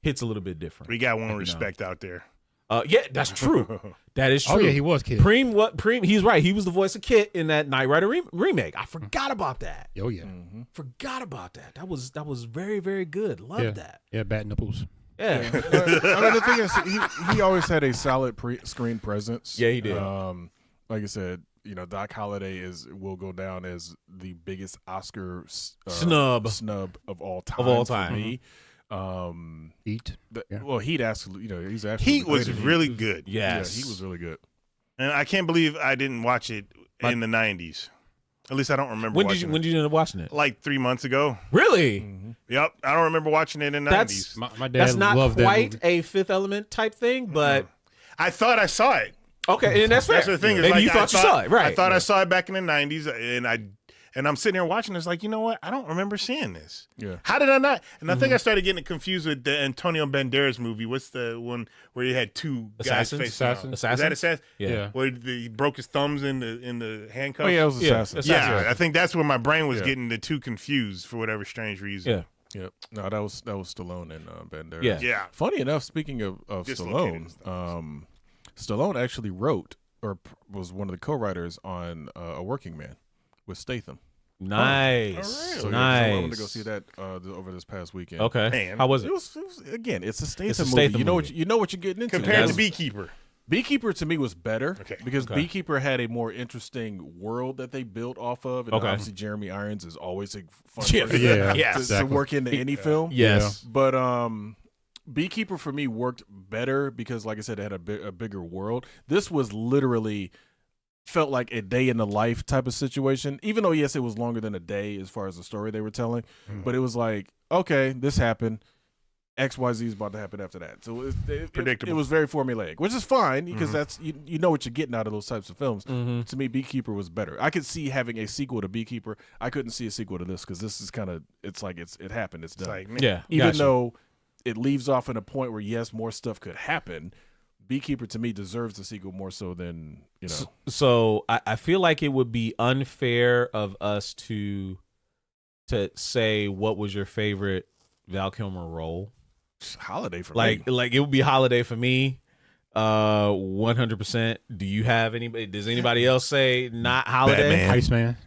hits a little bit different. We got one respect out there. Yeah, that's true. That is true. Oh yeah, he was Kit. Preem, he's right. He was the voice of Kit in that Knight Rider remake. I forgot about that. Oh yeah. Forgot about that. That was very, very good. Love that. Yeah, bat nipples. Yeah. I mean, the thing is, he always had a solid screen presence. Yeah, he did. Like I said, Doc Holliday will go down as the biggest Oscar snub of all time. Of all time. For me. Heat. Well, Heat actually, he's actually Heat was really good. Yes. Yeah, he was really good. And I can't believe I didn't watch it in the 90s. At least I don't remember When watching did you end up watching it? Like 3 months ago. Really? Yep. I don't remember watching it in the 90s. My dad That's not loved quite that movie. a Fifth Element type thing, but I thought I saw it. okay, and that's fair. That's the thing. Is Maybe like, you thought you saw it, right? I thought I saw it back in the 90s, and I'm sitting there watching. It's like, you know what? I don't remember seeing this. Yeah. How did I not? And I think I started getting confused with the Antonio Banderas movie. What's the one where he had two guys Assassins? facing off? Assassins? Is that Assassin? Yeah. Where he broke his thumbs in the handcuffs. Oh yeah, it was Assassin. Yeah, I think that's where my brain was Yeah. getting the two confused for whatever strange reason. Yeah. Yep. No, that was Stallone and Banderas. Yeah. Yeah. Funny enough, speaking of Dislocated Stallone, Stallone actually wrote or was one of the co-writers on A Working Man with Statham. Nice. So, Nice. so I went to go see that over this past weekend. Okay. Man. How was it? It was again, it's a Statham It's a movie. Statham You know movie. you know what you're getting into. Compared to That's- Beekeeper. Beekeeper to me was better because Okay. Beekeeper had a more interesting world that they built off of, and Okay. obviously Jeremy Irons is always a fun Yeah. person Yeah. Yes. to Exactly. work into any film. Yes. But Beekeeper for me worked better because, like I said, it had a bigger world. This was literally felt like a day in the life type of situation, even though, yes, it was longer than a day as far as the story they were telling. But it was like, okay, this happened. XYZ is about to happen after that. So Predictable. it was very formulaic, which is fine because that's you know what you're getting out of those types of films. To me, Beekeeper was better. I could see having a sequel to Beekeeper. I couldn't see a sequel to this because this is kind of it happened. It's It's done. like, man, Yeah. Even gotcha. though it leaves off in a point where yes, more stuff could happen. Beekeeper to me deserves the sequel more so than So I feel like it would be unfair of us to say what was your favorite Val Kilmer role. Holiday for Like me. it would be Holiday for me. 100%. Do you have anybody? Does anybody else say not Holiday? Batman. Iceman.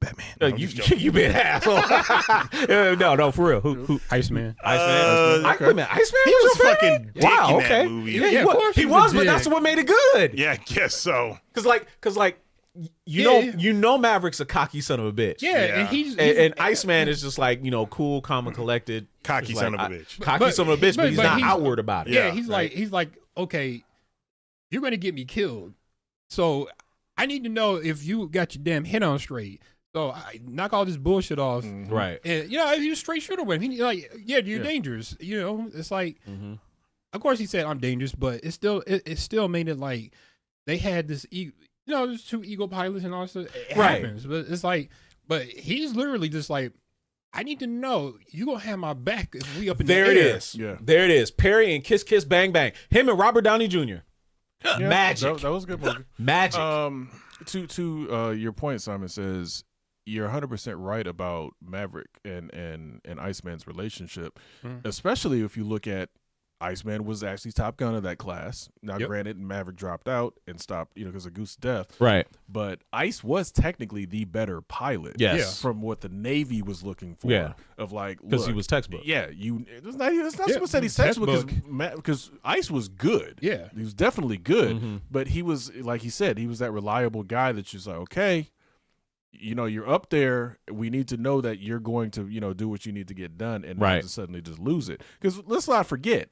Batman. No, I'm You just joking. you been an asshole. No, for real. Who? Iceman. Iceman. Wait a minute, Iceman. He was your fucking favorite? dick Wow. in that Okay. movie. Yeah, Yeah, of course he he was, was a but that's dick. what made it good. Yeah, I guess so. Cause you know Maverick's a cocky son of a bitch. Yeah, Yeah. and he's And Iceman is just like, cool, calm, and collected. Cocky Just son like, of a bitch. Cocky But- son of a bitch, but he's but not he's- outward about it. yeah, Yeah, he's like, okay, you're gonna get me killed, so I need to know if you got your damn head on straight. So I knock all this bullshit off. Right. And you know, he was straight shooter with him. He like, yeah, you're dangerous. You know, it's like, of course he said I'm dangerous, but it still made it like they had this, you know, there's 2 Eagle pilots and all this. It happens, but it's like, but he's literally just like, I need to know you gonna have my back if we up in There the it air. is. Yeah. There it is. Perry and Kiss Kiss Bang Bang. Him and Robert Downey Jr. Yeah, Magic. That was a good movie. Magic. To your point, Simon says you're 100% right about Maverick and Iceman's relationship, especially if you look at Iceman was actually Top Gun of that class. Now, granted, Maverick dropped out and stopped, because of Goose's death. Right. But Ice was technically the better pilot. Yes. From what the Navy was looking for. Yeah. Of like, because he was textbook. Yeah. It's not supposed to say he's textbook because Ice was good. Yeah. He was definitely good. But he was, like he said, he was that reliable guy that you're like, okay, you're up there. We need to know that you're going to, do what you need to get done and not just suddenly just lose it. Because let's not forget,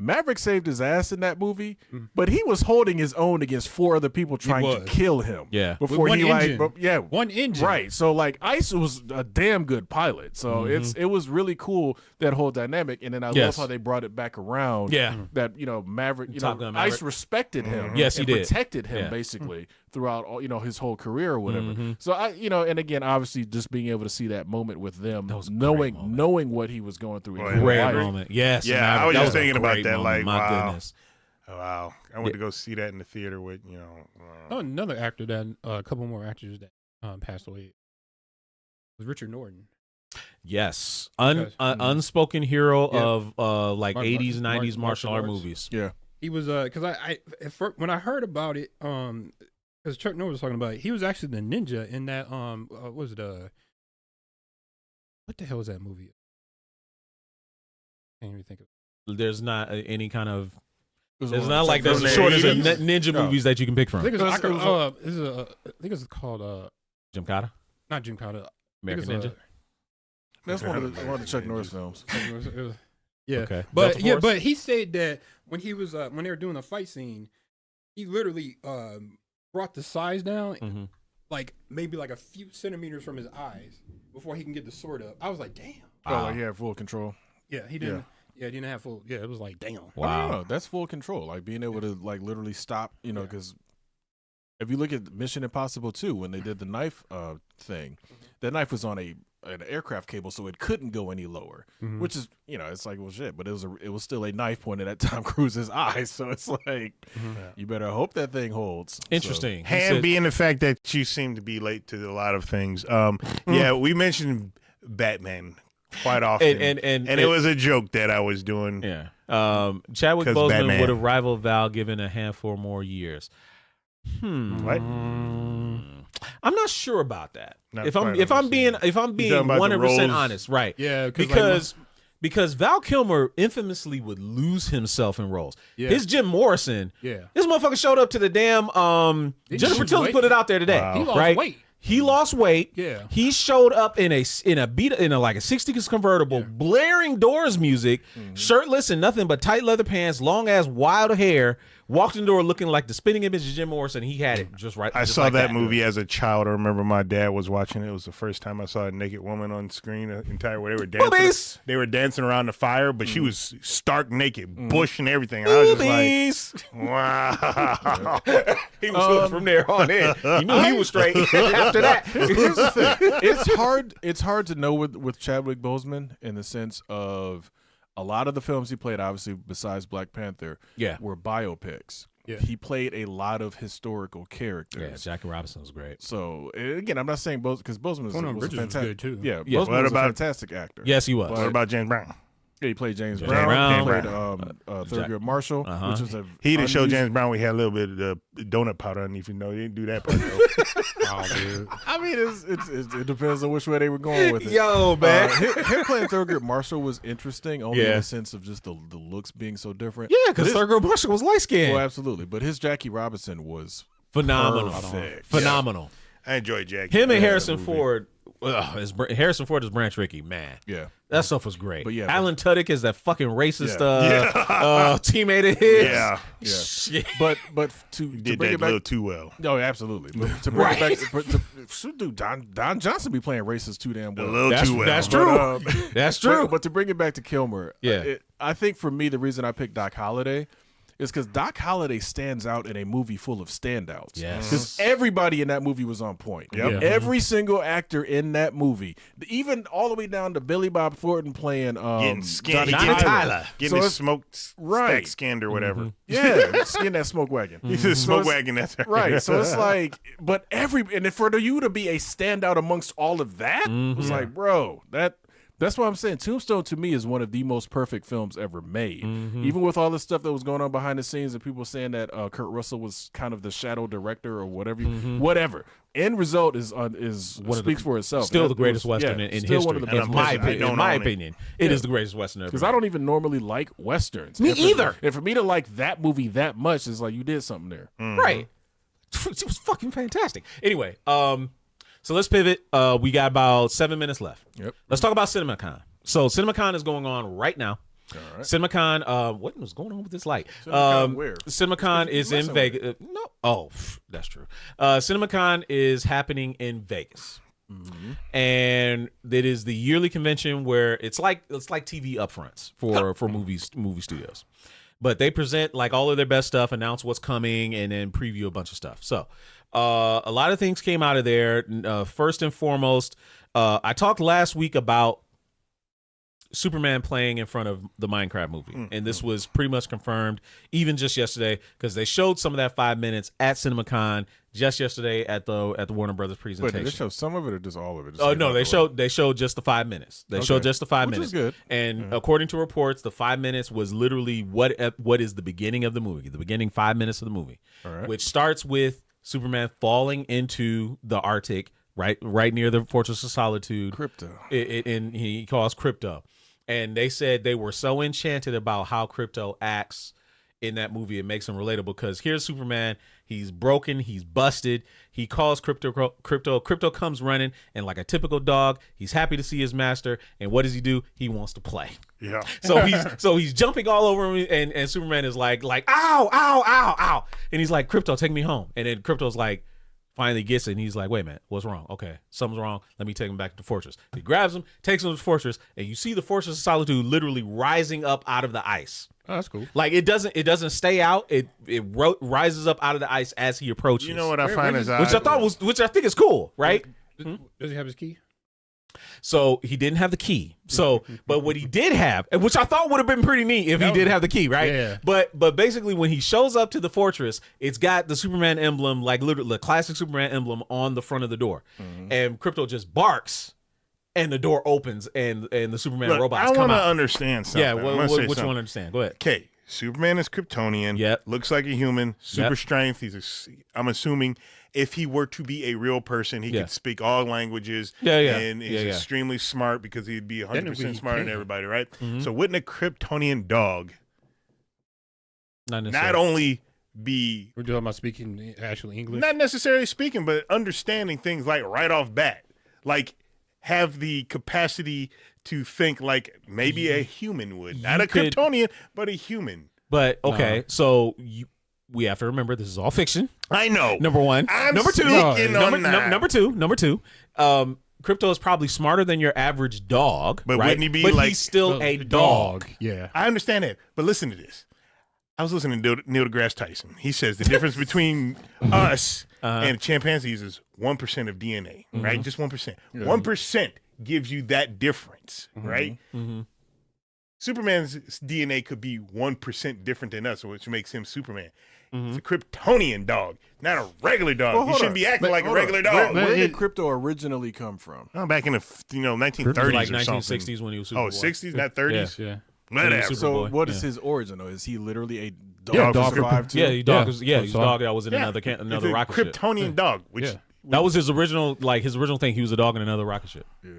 Maverick saved his ass in that movie, but he was holding his own against 4 other people trying to kill him. Yeah. Before With he one engine. Right. So like Ice was a damn good pilot. So it was really cool, that whole dynamic. And then I love how they brought it back around. Yeah. That, Maverick, Top Gun Ice Maverick. respected him. Yes, he and did. protected him basically throughout all, his whole career or whatever. So I, and again, obviously just being able to see that moment with them, knowing what he was going through. in his Great life. moment. Yes. Yeah, Maverick. I was That just thinking a about great that. moment. Like, My wow. goodness. Oh, wow. I went to go see that in the theater with, Oh, another actor that a couple more actors that passed away was Richard Norton. Yes. Unspoken hero of like 80s, 90s martial art arts. movies. Yeah. He was because I at first, when I heard about it, because Chuck Norris was talking about it, he was actually the ninja in that what was it what the hell was that movie? Can't even think of it. There's not any kind of. There's There's one not of like Chuck there's a Norris shortage of movies. ninja movies that you can pick I think from. I think it's called Jim Cotta, not Jim Cotta. American Ninja. That's one of the Chuck Norris films. Yeah, Okay. but he said that when he was when they were doing a fight scene, he literally brought the size down like maybe like a few centimeters from his eyes before he can get the sword up. I was like, damn. Oh, like he had full control. Yeah, he didn't. Yeah, he didn't have full. Yeah, it was like, damn. Wow. No, that's full control. Like being able to like literally stop, because if you look at Mission Impossible 2, when they did the knife thing, that knife was on an aircraft cable, so it couldn't go any lower. Which is, it's like, well, shit. But it was still a knife pointed at Tom Cruise's eyes, so it's like, you better hope that thing holds. Interesting. He And said- being the fact that you seem to be late to a lot of things. Yeah, we mentioned Batman quite often, and it was a joke that I was doing. Yeah. Chadwick 'Cause Boseman Batman. would have rivaled Val given a handful more years. What? I'm not sure about that. Not If I'm quite being understand. if I'm being talking about the 100% roles? honest, right? Yeah, because Val Kilmer infamously would lose himself in roles. Yeah. His Jim Morrison, Yeah. this motherfucker showed up to the damn Did Jennifer he lose Tilly weight? put it out there today. Wow. He lost right? weight. He lost weight. Yeah. He showed up in a like a 60s convertible, blaring Doors music, shirtless and nothing but tight leather pants, long ass wild hair. Walked in the door looking like the spinning image of Jim Morrison. He had it just right. I just saw like that movie as a child. I remember my dad was watching it. It was the first time I saw a naked woman on screen. Entire where they were dancing. Boobies! They were dancing around the fire, but she was stark naked, bush and everything. And I was just like, wow. He was hooked from there on in. He knew he was straight after that. Here's the thing. It's hard to know with Chadwick Boseman in the sense of a lot of the films he played, obviously besides Black Panther, were biopics. Yeah. He played a lot of historical characters. Yeah, Jackie Robinson was great. So again, I'm not saying Boseman because Boseman was Conan a Bridges was fantastic. good, too. Yeah, Yeah. Boseman What was about- a fantastic actor. Yes, he was. What about James Brown? Yeah, he played James James Brown. Brown. He played Jack- Thurgood Marshall, which was a He didn't show unused- James Brown. We had a little bit of the donut powder underneath. He didn't do that part though. Oh, dude. I mean, it depends on which way they were going with it. Yo, man. Him playing Thurgood Marshall was interesting, only in Yeah. the sense of just the looks being so different. Yeah, because But his- Thurgood Marshall was light skinned. Well, absolutely. But his Jackie Robinson was Phenomenal. perfect. Phenomenal. I enjoyed Jackie. Him and Yeah, Harrison movie. Ford Harrison Ford is Branch Rickey, man. Yeah. That stuff was great. But yeah, Alan Tudyk is that fucking racist Yeah. teammate of his. Yeah. Shit. But to Did bring that it a back, little too well. no, absolutely. But to bring it back, dude, Don Johnson be playing racist too damn A well. little too well. That's But, true. That's true. But to bring it back to Kilmer, Yeah. I think for me the reason I picked Doc Holliday is because Doc Holliday stands out in a movie full of standouts. Yes. Because everybody in that movie was on point. Yep. Yeah. Every single actor in that movie, even all the way down to Billy Bob Thornton playing Getting Johnny Johnny Tyler. Getting So his it's- smoke Right. stack scanned or whatever. Yeah, skin that smoke wagon. He's a So smoke it's- wagon. That's Right. So it's like, but and for you to be a standout amongst all of that, it's like, bro, that's what I'm saying. Tombstone to me is one of the most perfect films ever made. Even with all the stuff that was going on behind the scenes and people saying that Kurt Russell was kind of the shadow director or whatever, whatever. End result is speaks for itself. Still That the greatest was- Western yeah, in still history. one of the And best. I'm my pissed I opinion, don't in my own it. opinion, it is the greatest Western ever. Because I don't even normally like Westerns. Me And either. And for me to like that movie that much is like you did something there. Right. It was fucking fantastic. Anyway, so let's pivot. We got about 7 minutes left. Yep. Let's talk about CinemaCon. So CinemaCon is going on right now. All right. CinemaCon, what was going on with this light? CinemaCon where? CinemaCon You is in messing with Vegas. No, that's true. CinemaCon is happening in Vegas, and it is the yearly convention where it's like TV upfronts for movie studios. But they present like all of their best stuff, announce what's coming, and then preview a bunch of stuff. So a lot of things came out of there. First and foremost, I talked last week about Superman playing in front of the Minecraft movie, and this was pretty much confirmed even just yesterday because they showed some of that 5 minutes at CinemaCon just yesterday at the Warner Brothers Wait, presentation. did they show some of it or just all of it? Just Oh leave no, out they the way? showed just the 5 minutes. They showed just the 5 Which minutes. is good. And according to reports, the 5 minutes was literally what is the beginning of the movie, the beginning 5 minutes of the movie, All right. which starts with Superman falling into the Arctic, right near the Fortress of Solitude. Crypto. And he calls Crypto. And they said they were so enchanted about how Crypto acts in that movie. It makes him relatable because here's Superman. He's broken. He's busted. He calls Crypto. Crypto comes running, and like a typical dog, he's happy to see his master. And what does he do? He wants to play. Yeah. So he's jumping all over him, and Superman is like ow, ow, ow, ow, and he's like, Crypto, take me home. And then Crypto's like, finally gets it, and he's like, wait a minute, what's wrong? Okay, something's wrong. Let me take him back to the fortress. He grabs him, takes him to the fortress, and you see the Fortress of Solitude literally rising up out of the ice. Oh, that's cool. Like it doesn't stay out. It rises up out of the ice as he approaches. You know what I find is which I think is cool, right? Does he have his key? So he didn't have the key. So, but what he did have, and which I thought would have been pretty neat if he did have the key, right? Yeah. But basically, when he shows up to the fortress, it's got the Superman emblem, like literally the classic Superman emblem, on the front of the door, and Crypto just barks, and the door opens, and the Superman robots I come want to out. understand something. Yeah, I'm gonna say what you something. want to understand? Go ahead. Okay, Superman is Kryptonian. Yep. Looks like a human. Super Yep. strength. I'm assuming if he were to be a real person, he Yeah. could speak all languages. Yeah. And is Yeah. extremely smart because he'd be 100% he smarter than can. everybody, right? Mhm. So wouldn't a Kryptonian dog Not not necessarily. only be We're talking about speaking actual English. not necessarily speaking, but understanding things like right off bat, like have the capacity to think like maybe a human would, not You a could- Kryptonian, but a human. But okay, so we have to remember this is all fiction. I know. Number one. I'm Number two. speaking on Number, that. number two. Crypto is probably smarter than your average dog, But right? wouldn't he be but like- he's still a dog. Yeah. I understand that, but listen to this. I was listening to Neil deGrasse Tyson. He says the difference between us and a chimpanzee is 1% of DNA, right? Just 1%. 1% gives you that difference, right? Superman's DNA could be 1% different than us, which makes him Superman. It's a Kryptonian dog, not a regular dog. Well, He hold shouldn't on. be acting like a Hold regular on. dog. Where did it- crypto originally come from? Oh, back in the 1930s Like or 1960s something. when he was Oh, Superboy. 60s, not 30s. Yeah. Whatever. Super- So Superboy, what is yeah. his origin though? Is he literally a dog Yeah, who dog. survived too? Yeah, he dog. Yeah. Was, yeah, he's a So- dog that was in Yeah. another It's another a rocket ship. Kryptonian dog, which Yeah. That was his original thing. He was a dog in another rocket ship. Yeah.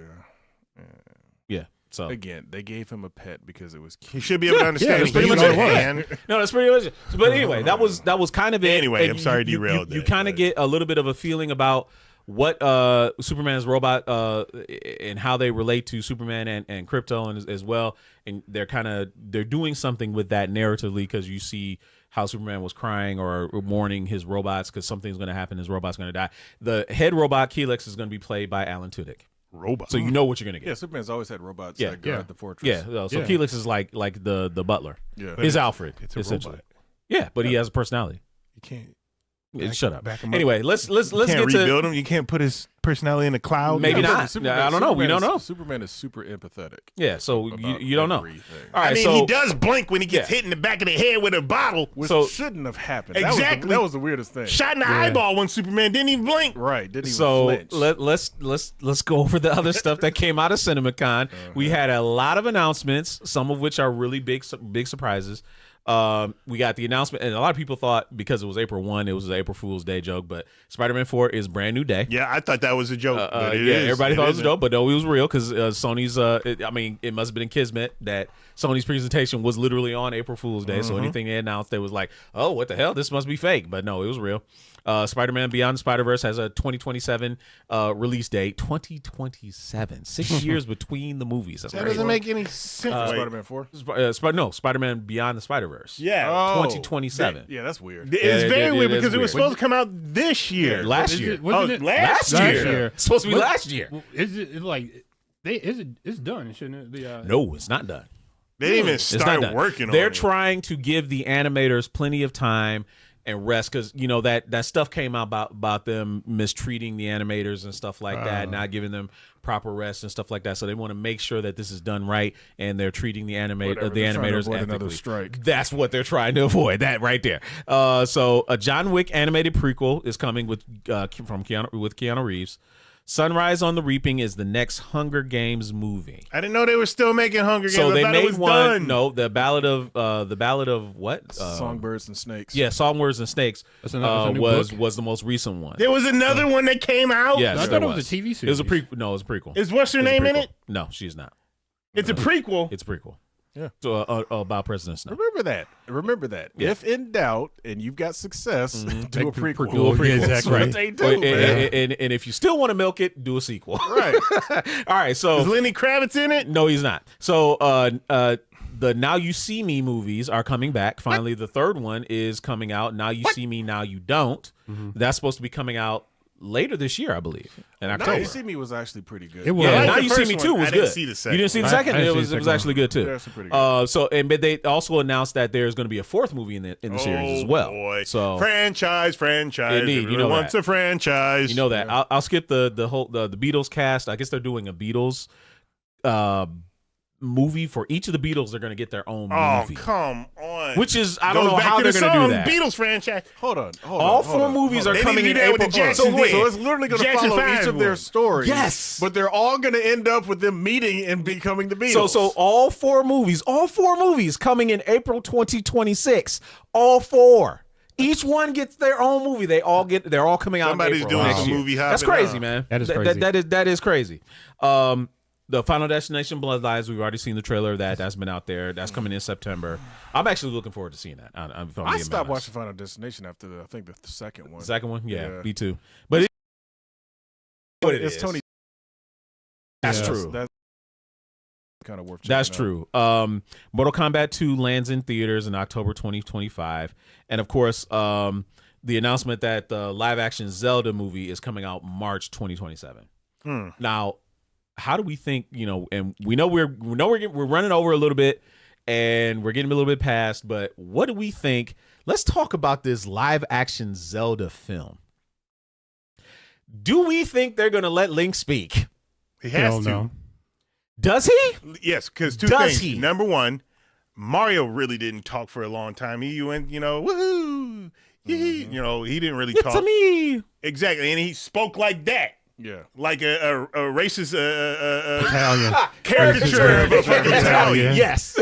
Yeah. So Again, they gave him a pet because it was he cute. should be able to understand. that's it. pretty He's much a what it was. man. no, that's pretty much. But anyway, that was kind of it. Anyway, And I'm sorry to you derail You that, kind of but- get a little bit of a feeling about what Superman's robot and how they relate to Superman and Krypto and as well, and they're doing something with that narratively because you see how Superman was crying or warning his robots because something's going to happen, his robot's going to die. The head robot Helix is going to be played by Alan Tudyk. Robot. So you know what you're going to get. Yeah, Superman's always had robots Yeah. that guard the fortress. Yeah, so Yeah. Helix is like the butler. Yeah. His Alfred. It's a essentially. robot. Yeah, but he has a personality. You can't. Shut up. back him up. Anyway, let's You get can't to rebuild him. You can't put his personality in the cloud. Maybe Yeah, not. Superman- I don't know. We don't know. Superman is super empathetic. Yeah, so about you don't know. everything. All right, I mean, so he does blink when he gets Yeah. hit in the back of the head with a bottle. Which So- shouldn't have happened. Exactly. That was the weirdest thing. Shot in the eyeball when Superman didn't even blink. Right. Didn't even So flinch. let's go over the other stuff that came out of CinemaCon. We had a lot of announcements, some of which are really big surprises. We got the announcement, and a lot of people thought because it was April 1, it was an April Fool's Day joke. But Spider-Man 4 is brand new day. Yeah, I thought that was a joke. but it Yeah, is. everybody thought it was a isn't. joke, but no, it was real because Sony's. It must have been Kismet that Sony's presentation was literally on April Fool's Day. So anything they announced, they was like, "Oh, what the hell? This must be fake." But no, it was real. Spider-Man Beyond the Spider-Verse has a 2027 release date. 2027, 6 years between the movies. That's That crazy. doesn't make any sense. Wait. Spider-Man 4? No, Spider-Man Beyond the Spider-Verse. Yeah. 2027. Yeah, that's weird. It's Yeah, very it weird is because it was weird. supposed to come out this year. Last year. Wasn't it? last Last year. year. It's supposed to be What- last year. Well, is it like it's done, shouldn't it? No, it's not done. They didn't even It's not start done. working on They're it. trying to give the animators plenty of time and rest because that stuff came out about them mistreating the animators and stuff like that, not giving them proper rest and stuff like that. So they want to make sure that this is done right and they're treating the Whatever, the they're trying to animators avoid another ethically. strike. That's what they're trying to avoid. That right there. So a John Wick animated prequel is coming with Keanu Reeves. Sunrise on the Reaping is the next Hunger Games movie. I didn't know they were still making Hunger Games. So I they thought it made was one. done. No, the ballad of what? Songbirds and Snakes. Yeah, Songbirds and Snakes That's a new was book? was the most recent one. There was another one that came out. Yes, I there thought it was a TV It was a series. prequel. No, it was a prequel. Is what's her It was a name in prequel. it? No, she's not. It's a prequel. It's a prequel. Yeah. So about President Snow. Remember that. Yeah. If in doubt and you've got success, do a Take the prequel. prequel. Yeah, exactly. That's what Right. they do, and, man. and if you still want to milk it, do a sequel. Right. All right. So Is Lenny Kravitz in it? no, he's not. So the Now You See Me movies are coming back. Finally, the third one is coming out. Now You See Me, Now You Don't. That's supposed to be coming out later this year, I believe, in Now October. You See Me was actually pretty good. It was. Yeah, I like Now the You See first Me one. Too was I didn't good. see the You second didn't see the one. second? I didn't It see was the it was second actually good too. Yeah, it's pretty good. But they also announced that there's going to be a fourth movie in the series as well. Boy. So franchise. Indeed, you know wants that. a franchise. you know that. I'll skip the whole the Beatles cast. I guess they're doing a Beatles movie for each of the Beatles. They're going to get their own Oh, movie, come on. which is I don't Goes know back how to they're the going to do song, that. Beatles franchise. Hold on. All four movies are They coming didn't in do that with April. the Jacksons So wait, did. so it's literally going to Jackson follow Five each of their one. stories. Yes. But they're all going to end up with them meeting and becoming the Beatles. So all four movies coming in April 2026. All four. Each one gets their own movie. They're all coming out. Somebody's in April doing next some year. movie That's hopping crazy, now. man. That is crazy. That is crazy. The Final Destination Bloodlines. We've already seen the trailer of that. That's been out there. That's coming in September. I'm actually looking forward to seeing that. I stopped watching Final Destination after I think the second one. the second one. Yeah, Yeah. me too. But It's Tony. That's Yeah. true. That's kind of worth. That's checking out. true. Mortal Kombat 2 lands in theaters in October 2025. And of course, the announcement that the live action Zelda movie is coming out March 2027. Now, how do we think, and we know we're running over a little bit and we're getting a little bit past, but what do we think? Let's talk about this live action Zelda film. Do we think they're going to let Link speak? He has Hell to. no. Does he? Yes, because two Does things. he? Number one, Mario really didn't talk for a long time. He went, woohoo. He didn't really It's talk. me. Exactly. And he spoke like that. Yeah. Like a racist Italian. caricature of a fucking Italian. Yes.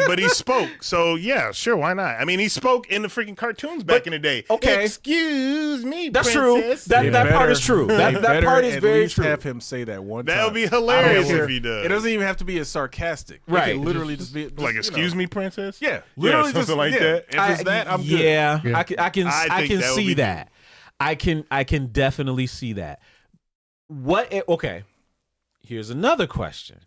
But he spoke. So yeah, sure, why not? I mean, he spoke in the freaking cartoons back in the day. okay. Excuse me, That's princess. true. That part is true. That part is at very least true. Have him say that one time. That would be hilarious I don't if care. he does. It doesn't even have to be as sarcastic. It Right. can literally just be Like, excuse me, princess. Yeah, literally something just like that. If it's that, I'm good. Yeah, Yeah. I can I think see that would be that. I can definitely see that. Okay, here's another question.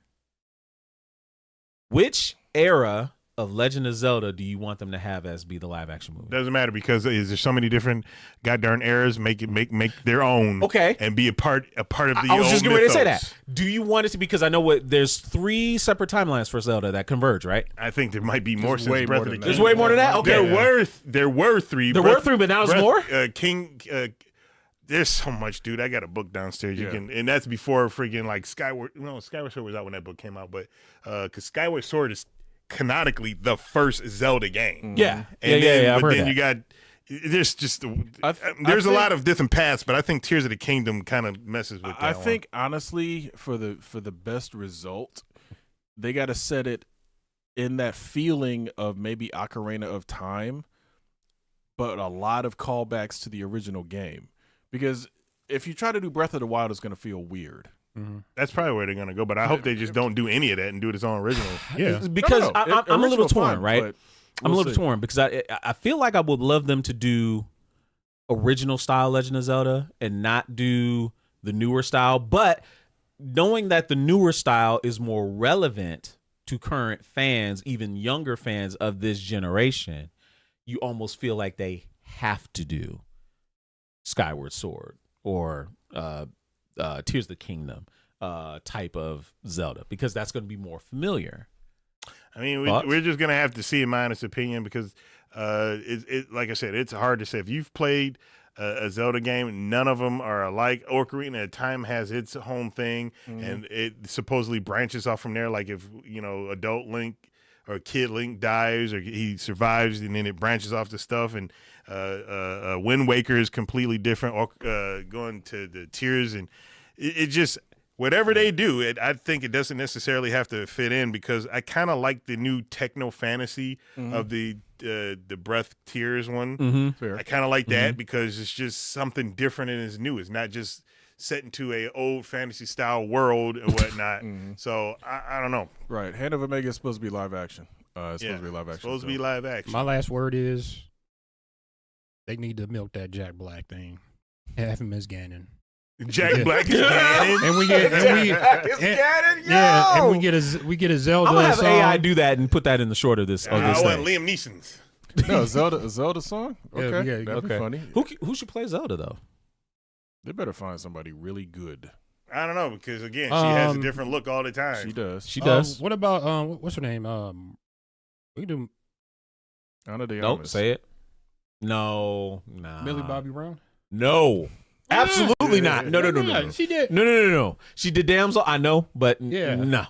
Which era of Legend of Zelda do you want them to have as be the live action movie? Doesn't matter because there's so many different goddamn eras. Make their own. Okay. And be a part of the. I was old just getting ready to say mythos. that. Do you want it to? Because I know there's 3 separate timelines for Zelda that converge, right? I think there might be more There's since way Breath more of the than King. There's way more than that. Okay. There were 3. There were 3, but now there's more. King. There's so much, dude. I got a book downstairs. You Yeah. can, and that's before freaking like Skyward. No, Skyward Sword was out when that book came out, but because Skyward Sword is canonically the first Zelda game. Yeah. And Yeah. I've But heard then that. you got. There's just I there's a think- lot of different paths, but I think Tears of the Kingdom kind of messes with that. I one. think honestly, for the best result, they got to set it in that feeling of maybe Ocarina of Time, but a lot of callbacks to the original game. Because if you try to do Breath of the Wild, it's going to feel weird. that's probably where they're gonna go. But I hope they just don't do any of that and do it its own original. Yeah. Because No, I'm a little original torn, fine, right? but I'm a we'll little see. torn because I feel like I would love them to do original style Legend of Zelda and not do the newer style. But knowing that the newer style is more relevant to current fans, even younger fans of this generation, you almost feel like they have to do Skyward Sword or Tears of the Kingdom type of Zelda because that's going to be more familiar. I mean, Thoughts? we're just gonna have to see, in my honest opinion, because it like I said, it's hard to say. If you've played a Zelda game, none of them are alike. Ocarina of Time has its home thing, and it supposedly branches off from there. Like if adult Link or kid Link dies or he survives, and then it branches off to stuff. And Wind Waker is completely different. Or going to the Tears, and it just. Whatever they do, I think it doesn't necessarily have to fit in because I kind of like the new techno fantasy of the Breath Tears one. Fair. I kind of like that because it's just something different and it's new. It's not just set into a old fantasy style world and whatnot. So I don't know. Right. Hand of Omega is supposed to be live action. It's supposed to be live action. Supposed to be live action. My last word is they need to milk that Jack Black thing. Have him as Ganon. Jack Black is Ganon. And we get we get a Zelda I'm gonna have song. AI do that and put that in the short of this. I this want thing. Liam Neeson's. No, a Zelda song? Yeah, Okay. yeah, That'd be okay. funny. Who should play Zelda though? They better find somebody really good. I don't know because again, she has a Um, different look all the time. She does. She does. What about what's her name? We can do Ana de Nope. Armas. Say it. No. Nah. Millie Bobby Brown. No. Absolutely not. No. Yeah, she did. No. She did Damsel. I know, but Yeah. no.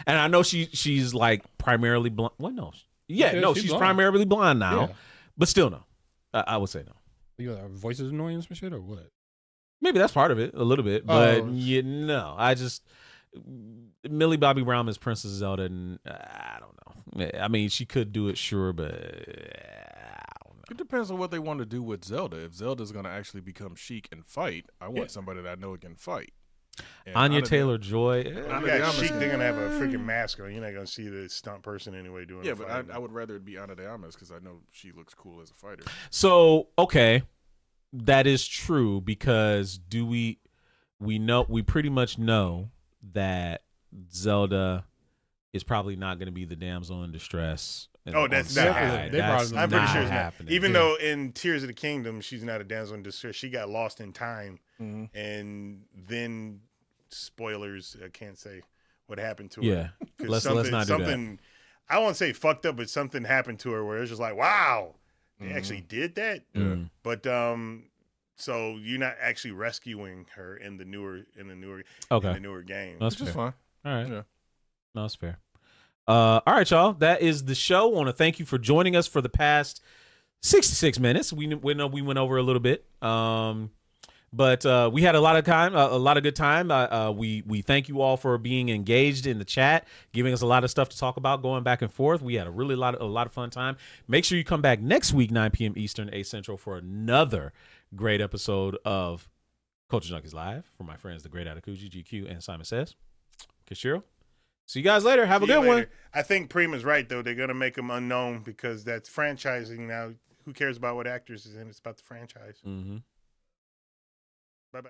And I know she's like primarily blonde. What? No. Yeah. Yeah, No. she's She's blonde. primarily blonde now, Yeah. but still no. I would say no. Her voice is annoying and some shit or what? Maybe that's part of it, a little bit, but Oh. I just Millie Bobby Brown is Princess Zelda, and I don't know. I mean, she could do it, sure, but I don't know. It depends on what they want to do with Zelda. If Zelda's going to actually become chic and fight, I want somebody that I know can fight. And Anya Ana de- Taylor-Joy. You Ana de got Armas Sheik, can- they're gonna have a freaking mask on. You're not gonna see the stunt person anyway doing. Yeah, a but fight. I would rather it be Ana de Armas because I know she looks cool as a fighter. So okay, that is true because we pretty much know that Zelda is probably not going to be the damsel in distress. Oh, that's on not side. happening. They That's probably- I'm pretty not sure it's not. happening. Even though in Tears of the Kingdom, she's not a damsel in distress. She got lost in time, and then spoilers. I can't say what happened to her. Yeah. 'Cause Let's not do that. something. I won't say fucked up, but something happened to her where it's just like, wow, they actually did that. Mm. But so you're not actually rescuing her in the newer game. That's Which is fair. fine. All right. Yeah. No, that's fair. All right, y'all. That is the show. I want to thank you for joining us for the past 66 minutes. We know we went over a little bit. But we had a lot of time, a lot of good time. We thank you all for being engaged in the chat, giving us a lot of stuff to talk about, going back and forth. We had a lot of fun time. Make sure you come back next week, 9 p.m. Eastern, 8 Central, for another great episode of Culture Junkies Live. For my friends, the Great Atakuji, GQ, and Simon Says, Kishiro. See you guys later. Have a See you good one. later. I think Prima's right though. They're gonna make them unknown because that's franchising now. Who cares about what actors is in? It's about the franchise. Mm-hmm. Bye bye.